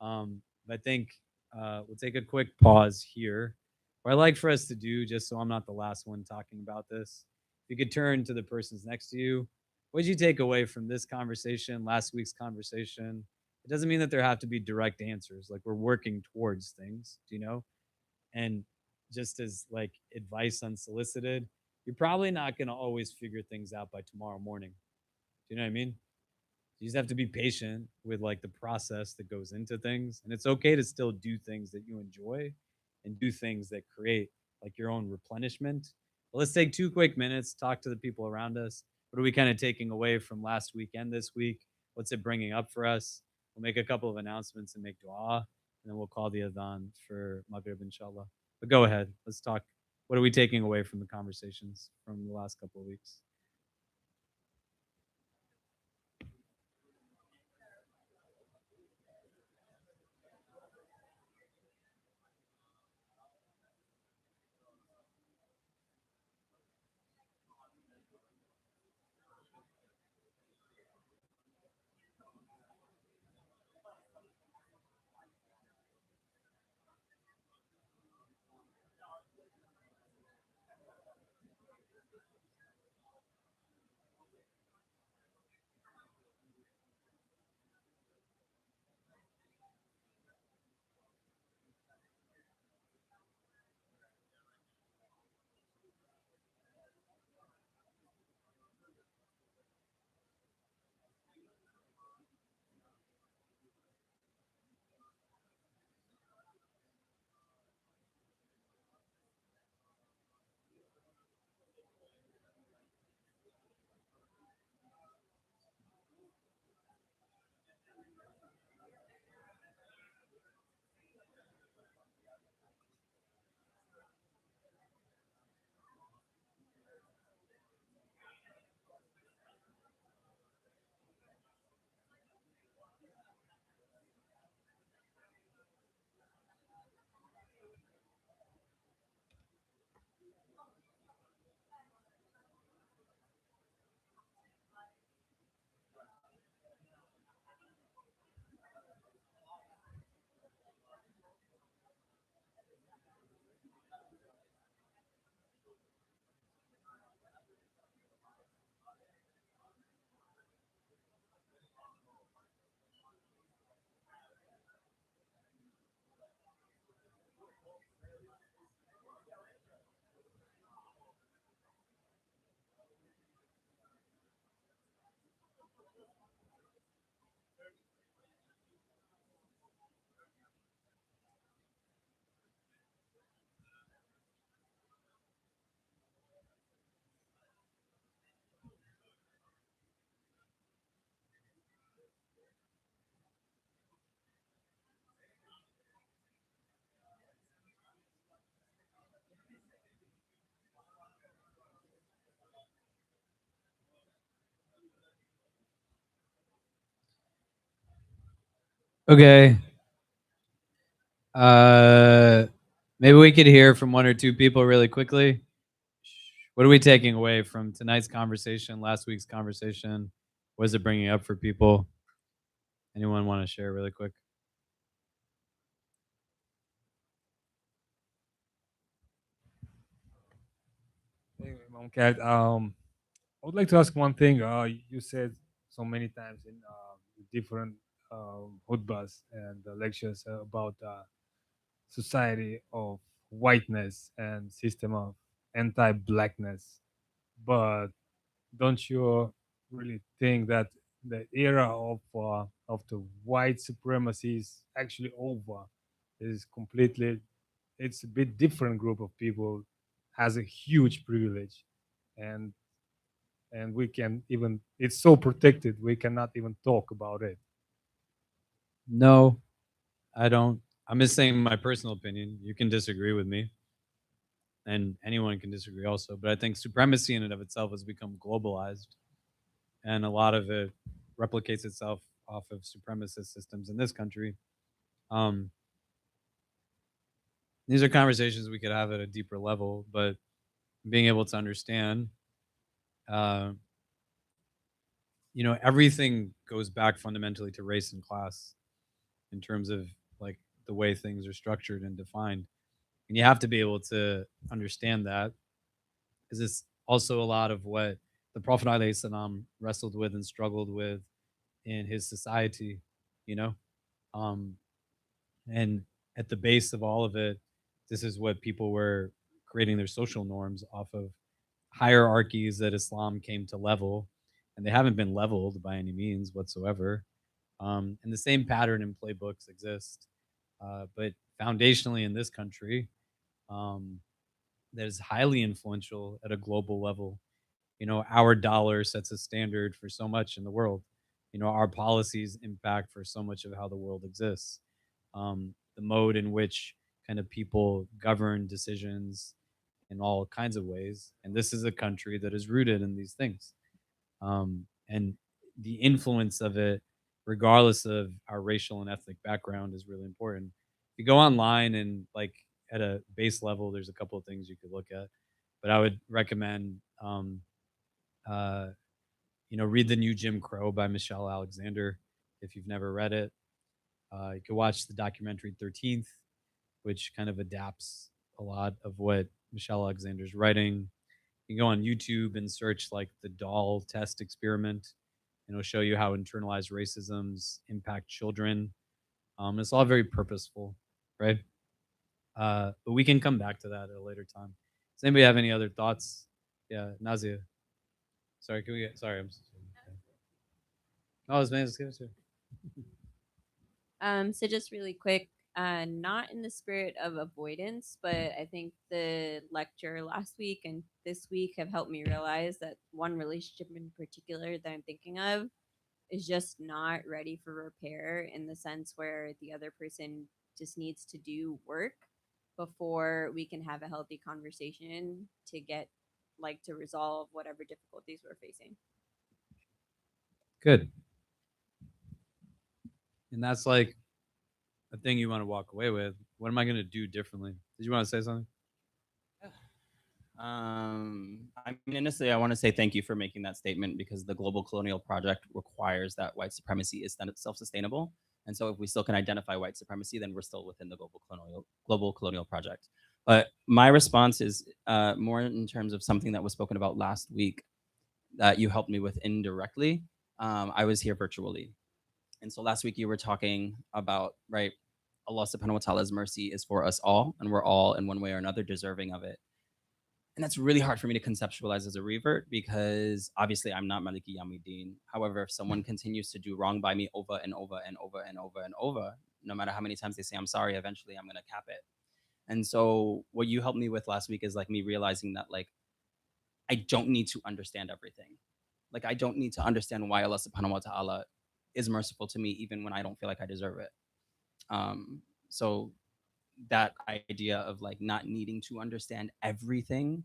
But I think we'll take a quick pause here. What I'd like for us to do, just so I'm not the last one talking about this, if you could turn to the persons next to you. What did you take away from this conversation, last week's conversation? It doesn't mean that there have to be direct answers. Like we're working towards things, do you know? And just as like advice unsolicited, you're probably not going to always figure things out by tomorrow morning. Do you know what I mean? You just have to be patient with like the process that goes into things. And it's okay to still do things that you enjoy and do things that create like your own replenishment. But let's take 2 quick minutes, talk to the people around us. What are we kind of taking away from last week and this week? What's it bringing up for us? We'll make a couple of announcements and make dua, and then we'll call the adhan for Maghrib, inshallah. But go ahead. Let's talk. What are we taking away from the conversations from the last couple of weeks? Okay. Maybe we could hear from one or two people really quickly. What are we taking away from tonight's conversation, last week's conversation? What is it bringing up for people? Anyone want to share really quick? Hey, Imam Khalid, I would like to ask one thing. You said so many times in different khutbahs and lectures about society of whiteness and system of anti-blackness. But don't you really think that the era of the white supremacy is actually over? Is completely, it's a bit different group of people has a huge privilege, and we can even, it's so protected we cannot even talk about it. No, I don't. I'm just saying my personal opinion. You can disagree with me, and anyone can disagree also. But I think supremacy in and of itself has become globalized, and a lot of it replicates itself off of supremacist systems in this country. Um, these are conversations we could have at a deeper level, but being able to understand, uh, everything goes back fundamentally to race and class in terms of like the way things are structured and defined. And you have to be able to understand that, because it's also a lot of what the Prophet ﷺ wrestled with and struggled with in his society, you know? Um, and at the base of all of it, this is what people were creating their social norms off of hierarchies that Islam came to level, and they haven't been leveled by any means whatsoever. And the same pattern and playbooks exist, but foundationally in this country, um, that is highly influential at a global level. Our dollar sets a standard for so much in the world. Our policies impact for so much of how the world exists. The mode in which kind of people govern decisions in all kinds of ways. And this is a country that is rooted in these things. And the influence of it, regardless of our racial and ethnic background, is really important. If you go online and like at a base level, there's a couple of things you could look at, but I would recommend, uh, read The New Jim Crow by Michelle Alexander if you've never read it. You could watch the documentary 13th, which kind of adapts a lot of what Michelle Alexander's writing. You can go on YouTube and search like the doll test experiment, and it'll show you how internalized racisms impact children. It's all very purposeful, right? But we can come back to that at a later time. Does anybody have any other thoughts? Yeah, Nazia. Sorry, can we get? Sorry, I'm. Oh, this man's give it to. So just really quick, not in the spirit of avoidance, but I think the lecture last week and this week have helped me realize that one relationship in particular that I'm thinking of is just not ready for repair, in the sense where the other person just needs to do work before we can have a healthy conversation to get to resolve whatever difficulties we're facing. Good. And that's like a thing you want to walk away with. What am I going to do differently? Did you want to say something? I mean, honestly, I want to say thank you for making that statement, because the global colonial project requires that white supremacy is self-sustainable. And so if we still can identify white supremacy, then we're still within the global colonial project. But my response is more in terms of something that was spoken about last week that you helped me with indirectly. I was here virtually. And so last week you were talking about, right, Allah subhanahu wa ta'ala's mercy is for us all, and we're all in one way or another deserving of it. And that's really hard for me to conceptualize as a revert, because obviously I'm not Maliki Yawmiddin. However, if someone continues to do wrong by me over and over and over and over and over, no matter how many times they say I'm sorry, eventually I'm gonna cap it. And so what you helped me with last week is like me realizing that like I don't need to understand everything. Like I don't need to understand why Allah subhanahu wa ta'ala is merciful to me even when I don't feel like I deserve it. So that idea of like not needing to understand everything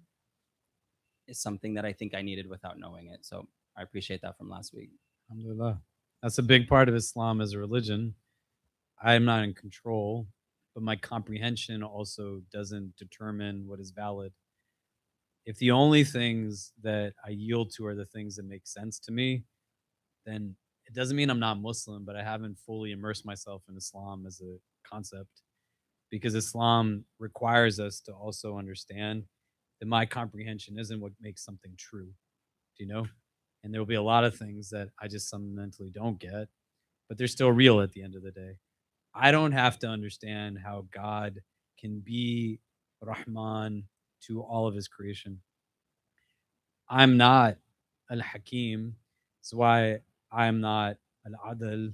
is something that I think I needed without knowing it. So I appreciate that from last week. Alhamdulillah. That's a big part of Islam as a religion. I'm not in control, but my comprehension also doesn't determine what is valid. If the only things that I yield to are the things that make sense to me, then it doesn't mean I'm not Muslim, but I haven't fully immersed myself in Islam as a concept, because Islam requires us to also understand that my comprehension isn't what makes something true. Do you know? And there will be a lot of things that I just fundamentally don't get, but they're still real at the end of the day. I don't have to understand how God can be Rahman to all of his creation. I'm not Al Hakim. That's why I'm not Al Adl.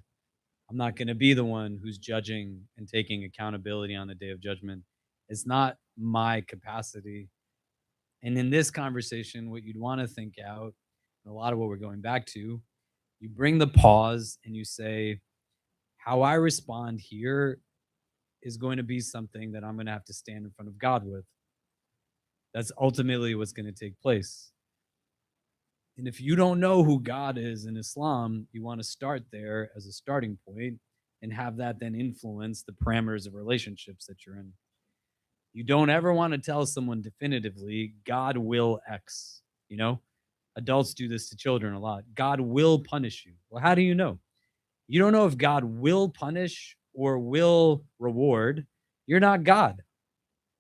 I'm not going to be the one who's judging and taking accountability on the day of judgment. It's not my capacity. And in this conversation, what you'd want to think out, and a lot of what we're going back to, you bring the pause and you say, how I respond here is going to be something that I'm going to have to stand in front of God with. That's ultimately what's going to take place. And if you don't know who God is in Islam, you want to start there as a starting point and have that then influence the parameters of relationships that you're in. You don't ever want to tell someone definitively, God will X. You know, adults do this to children a lot. God will punish you. Well, how do you know? You don't know if God will punish or will reward. You're not God.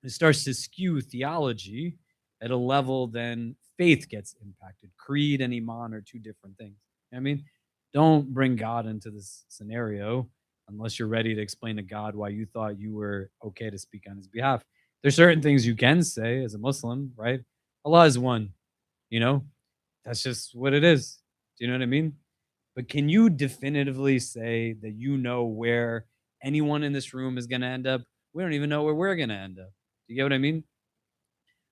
It starts to skew theology at a level, then faith gets impacted. Creed and Iman are two different things. I mean, don't bring God into this scenario unless you're ready to explain to God why you thought you were okay to speak on his behalf. There's certain things you can say as a Muslim, right? Allah is one, you know? That's just what it is. Do you know what I mean? But can you definitively say that you know where anyone in this room is going to end up? We don't even know where we're going to end up. Do you get what I mean?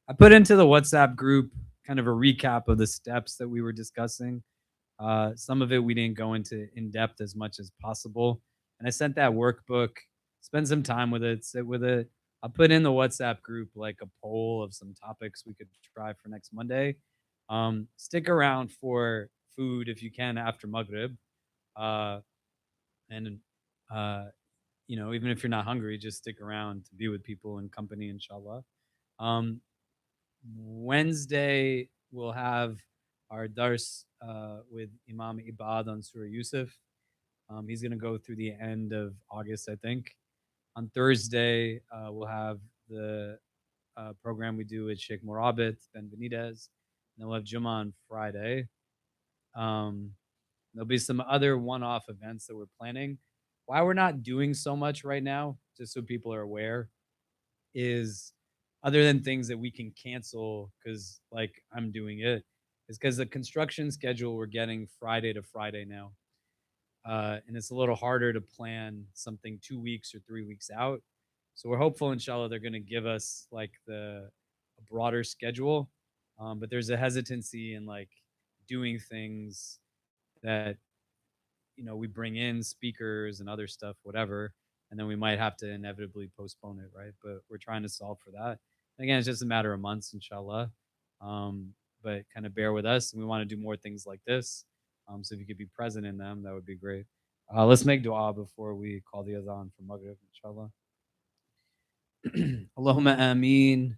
I put into the WhatsApp group kind of a recap of the steps that we were discussing. Some of it we didn't go into in depth as much as possible. And I sent that workbook, spend some time with it, sit with it. I'll put in the WhatsApp group like a poll of some topics we could try for next Monday. Stick around for food if you can after Maghrib. And, you know, even if you're not hungry, just stick around to be with people in company, inshallah. Wednesday, we'll have our dars with Imam Ibad on Surah Yusuf. He's going to go through the end of August, I think. On Thursday, we'll have the program we do with Sheikh Morabit Ben Benitez. And then we'll have Jummah on Friday. There'll be some other one-off events that we're planning. Why we're not doing so much right now, just so people are aware, is other than things that we can cancel because like I'm doing it, is because the construction schedule we're getting Friday to Friday now. And it's a little harder to plan something 2 weeks or 3 weeks out. So we're hopeful, inshallah, they're going to give us like a broader schedule. But there's a hesitancy in like doing things that, you know, we bring in speakers and other stuff, whatever, and then we might have to inevitably postpone it, right? But we're trying to solve for that. Again, it's just a matter of months, inshallah. But kind of bear with us, and we want to do more things like this. So if you could be present in them, that would be great. Let's make dua before we call the adhan for Maghrib, inshallah. Allahumma ameen.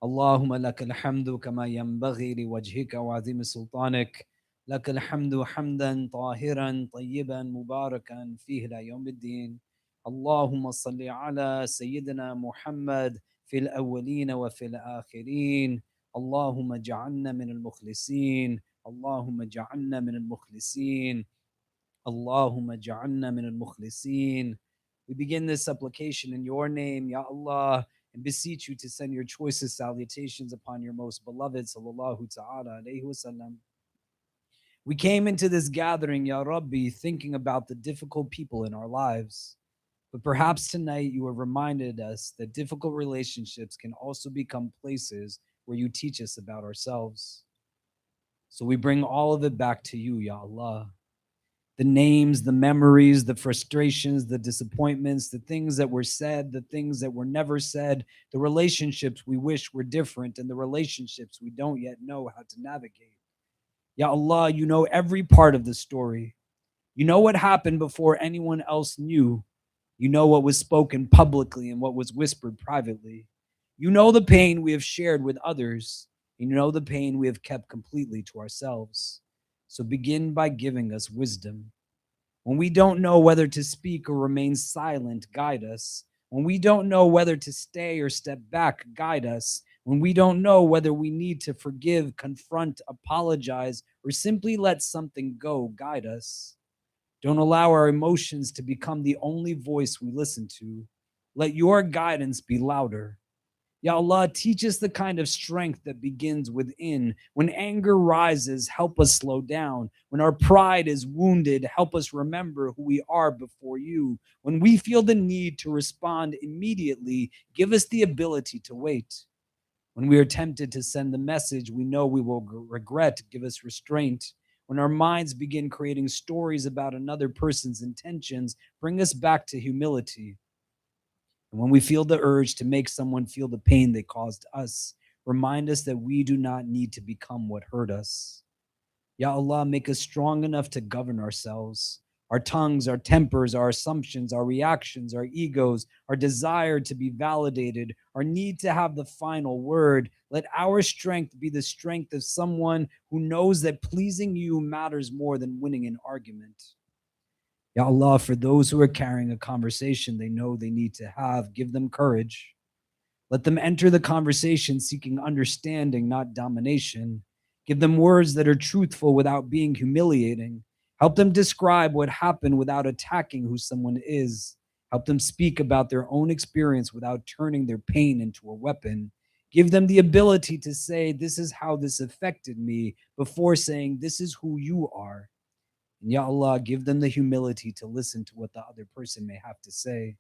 اللهم لك الحمد كما ينبغي لوجهك وعظيم سلطانك لك الحمد حمدا طاهرا طيبا مباركا فيه إلى يوم الدين اللهم صل على سيدنا محمد في الأولين وفي الآخرين اللهم اجعلنا من المخلصين اللهم اجعلنا من المخلصين اللهم اجعلنا من المخلصين. We begin this supplication in your name, Ya Allah, and beseech you to send your choicest salutations upon your most beloved, sallallahu ta'ala alayhi wasallam. We came into this gathering, Ya Rabbi, thinking about the difficult people in our lives. But perhaps tonight you have reminded us that difficult relationships can also become places where you teach us about ourselves. So we bring all of it back to you, Ya Allah. The names, the memories, the frustrations, the disappointments, the things that were said, the things that were never said, the relationships we wish were different, and the relationships we don't yet know how to navigate. Ya Allah, you know every part of the story. You know what happened before anyone else knew. You know what was spoken publicly and what was whispered privately. You know the pain we have shared with others. You know the pain we have kept completely to ourselves. So begin by giving us wisdom. When we don't know whether to speak or remain silent, guide us. When we don't know whether to stay or step back, guide us. When we don't know whether we need to forgive, confront, apologize, or simply let something go, guide us. Don't allow our emotions to become the only voice we listen to. Let your guidance be louder. Ya Allah, teach us the kind of strength that begins within. When anger rises, help us slow down. When our pride is wounded, help us remember who we are before you. When we feel the need to respond immediately, give us the ability to wait. When we are tempted to send the message we know we will regret, give us restraint. When our minds begin creating stories about another person's intentions, bring us back to humility. And when we feel the urge to make someone feel the pain they caused us, remind us that we do not need to become what hurt us. Ya Allah, make us strong enough to govern ourselves. Our tongues, our tempers, our assumptions, our reactions, our egos, our desire to be validated, our need to have the final word. Let our strength be the strength of someone who knows that pleasing you matters more than winning an argument. Ya Allah, for those who are carrying a conversation they know they need to have, give them courage. Let them enter the conversation seeking understanding, not domination. Give them words that are truthful without being humiliating. Help them describe what happened without attacking who someone is. Help them speak about their own experience without turning their pain into a weapon. Give them the ability to say, "This is how this affected me," before saying, "This is who you are." And Ya Allah, give them the humility to listen to what the other person may have to say.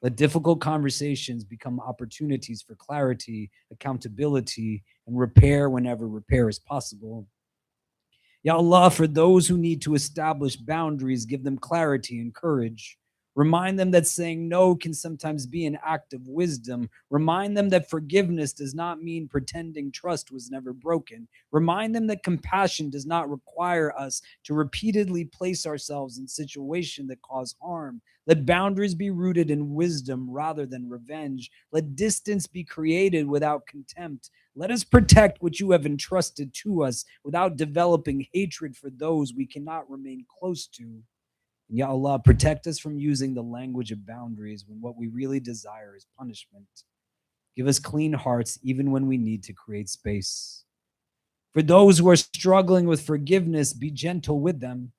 Let difficult conversations become opportunities for clarity, accountability, and repair whenever repair is possible. Ya Allah, for those who need to establish boundaries, give them clarity and courage. Remind them that saying no can sometimes be an act of wisdom. Remind them that forgiveness does not mean pretending trust was never broken. Remind them that compassion does not require us to repeatedly place ourselves in situations that cause harm. Let boundaries be rooted in wisdom rather than revenge. Let distance be created without contempt. Let us protect what you have entrusted to us without developing hatred for those we cannot remain close to. And Ya Allah, protect us from using the language of boundaries when what we really desire is punishment. Give us clean hearts even when we need to create space. For those who are struggling with forgiveness, be gentle with them.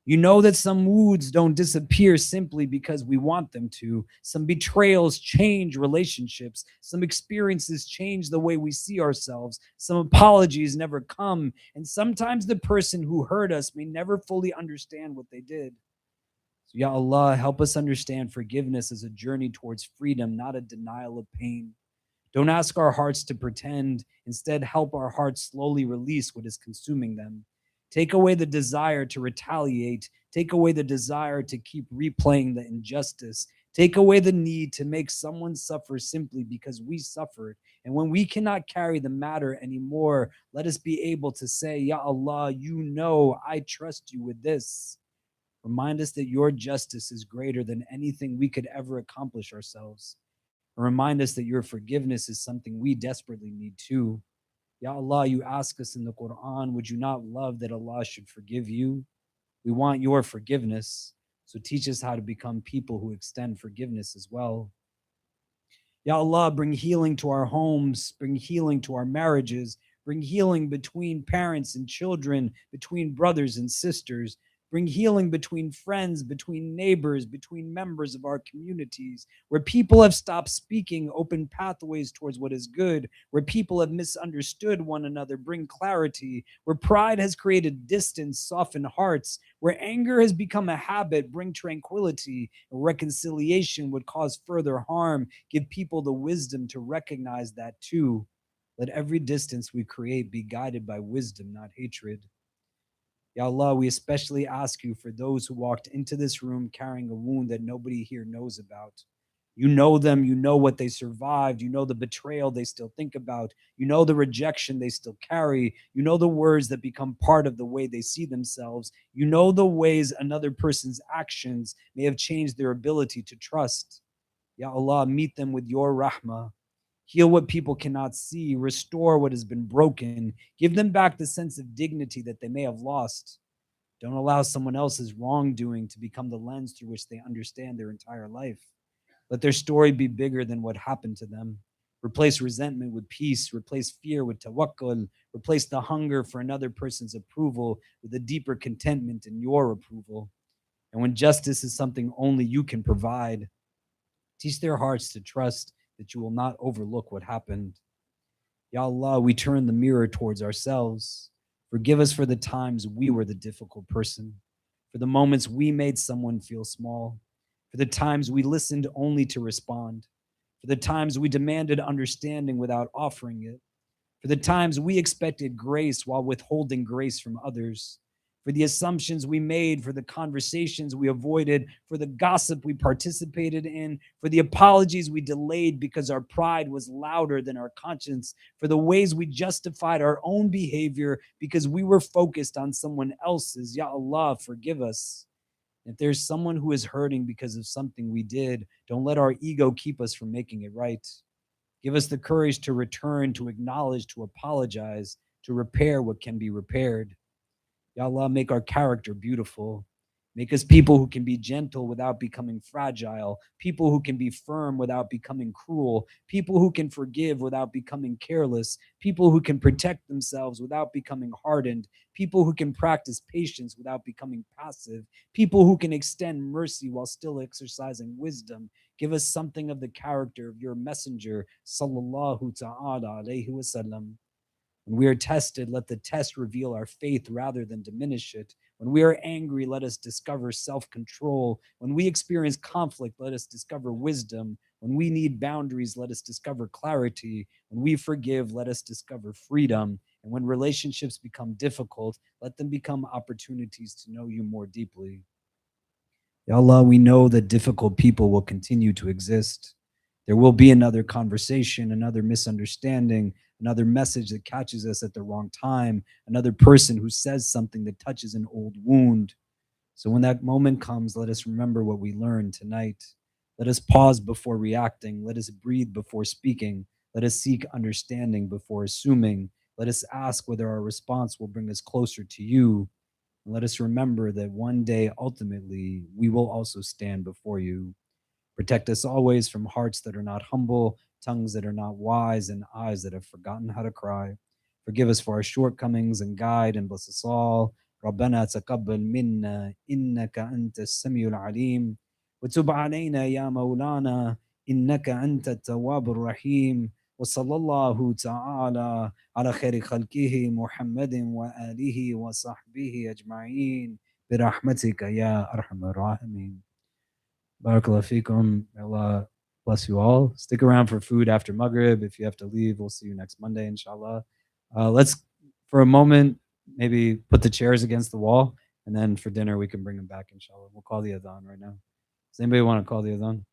You know that some wounds don't disappear simply because we want them to. Some betrayals change relationships. Some experiences change the way we see ourselves. Some apologies never come. And sometimes the person who hurt us may never fully understand what they did. So, Ya Allah, help us understand forgiveness as a journey towards freedom, not a denial of pain. Don't ask our hearts to pretend. Instead, help our hearts slowly release what is consuming them. Take away the desire to retaliate. Take away the desire to keep replaying the injustice. Take away the need to make someone suffer simply because we suffered. And when we cannot carry the matter anymore, let us be able to say, Ya Allah, you know I trust you with this. Remind us that your justice is greater than anything we could ever accomplish ourselves. And remind us that your forgiveness is something we desperately need too. Ya Allah, you ask us in the Quran, would you not love that Allah should forgive you? We want your forgiveness. So teach us how to become people who extend forgiveness as well. Ya Allah, bring healing to our homes, bring healing to our marriages, bring healing between parents and children, between brothers and sisters. Bring healing between friends, between neighbors, between members of our communities. Where people have stopped speaking, open pathways towards what is good. Where people have misunderstood one another, bring clarity. Where pride has created distance, soften hearts. Where anger has become a habit, bring tranquility. And reconciliation would cause further harm. Give people the wisdom to recognize that too. Let every distance we create be guided by wisdom, not hatred. Ya Allah, we especially ask you for those who walked into this room carrying a wound that nobody here knows about. You know them, you know what they survived, you know the betrayal they still think about, you know the rejection they still carry, you know the words that become part of the way they see themselves, you know the ways another person's actions may have changed their ability to trust. Ya Allah, meet them with your rahmah. Heal what people cannot see, restore what has been broken, give them back the sense of dignity that they may have lost. Don't allow someone else's wrongdoing to become the lens through which they understand their entire life. Let their story be bigger than what happened to them. Replace resentment with peace, replace fear with tawakkul, replace the hunger for another person's approval with a deeper contentment in your approval. And when justice is something only you can provide, teach their hearts to trust that you will not overlook what happened. Ya Allah, we turn the mirror towards ourselves. Forgive us for the times we were the difficult person, for the moments we made someone feel small, for the times we listened only to respond, for the times we demanded understanding without offering it, for the times we expected grace while withholding grace from others, for the assumptions we made, for the conversations we avoided, for the gossip we participated in, for the apologies we delayed because our pride was louder than our conscience, for the ways we justified our own behavior because we were focused on someone else's. Ya Allah, forgive us. If there's someone who is hurting because of something we did, don't let our ego keep us from making it right. Give us the courage to return, to acknowledge, to apologize, to repair what can be repaired. Ya Allah, make our character beautiful. Make us people who can be gentle without becoming fragile, people who can be firm without becoming cruel, people who can forgive without becoming careless, people who can protect themselves without becoming hardened, people who can practice patience without becoming passive, people who can extend mercy while still exercising wisdom. Give us something of the character of your messenger, sallallahu ta'ala alayhi wasallam. When we are tested, let the test reveal our faith rather than diminish it. When we are angry, let us discover self-control. When we experience conflict, let us discover wisdom. When we need boundaries, let us discover clarity. When we forgive, let us discover freedom. And when relationships become difficult, let them become opportunities to know you more deeply. Ya Allah, we know that difficult people will continue to exist. There will be another conversation, another misunderstanding, another message that catches us at the wrong time, another person who says something that touches an old wound. So when that moment comes, let us remember what we learned tonight. Let us pause before reacting. Let us breathe before speaking. Let us seek understanding before assuming. Let us ask whether our response will bring us closer to you. And let us remember that one day, ultimately, we will also stand before you. Protect us always from hearts that are not humble, tongues that are not wise, and eyes that have forgotten how to cry. Forgive us for our shortcomings and guide and bless us all. ربنا تقبل منا إنك أنت السميع العليم وتب علينا يا مولانا إنك أنت التواب الرحيم وصلى الله تعالى على خير خلقه محمد وآله وصحبه أجمعين برحمتك يا أرحم الراحمين. Barakallah fikum. Allah bless you all. Stick around for food after Maghrib. If you have to leave, we'll see you next Monday, inshallah. Let's, for a moment, maybe put the chairs against the wall, and then for dinner, we can bring them back, inshallah. We'll call the adhan right now. Does anybody want to call the adhan?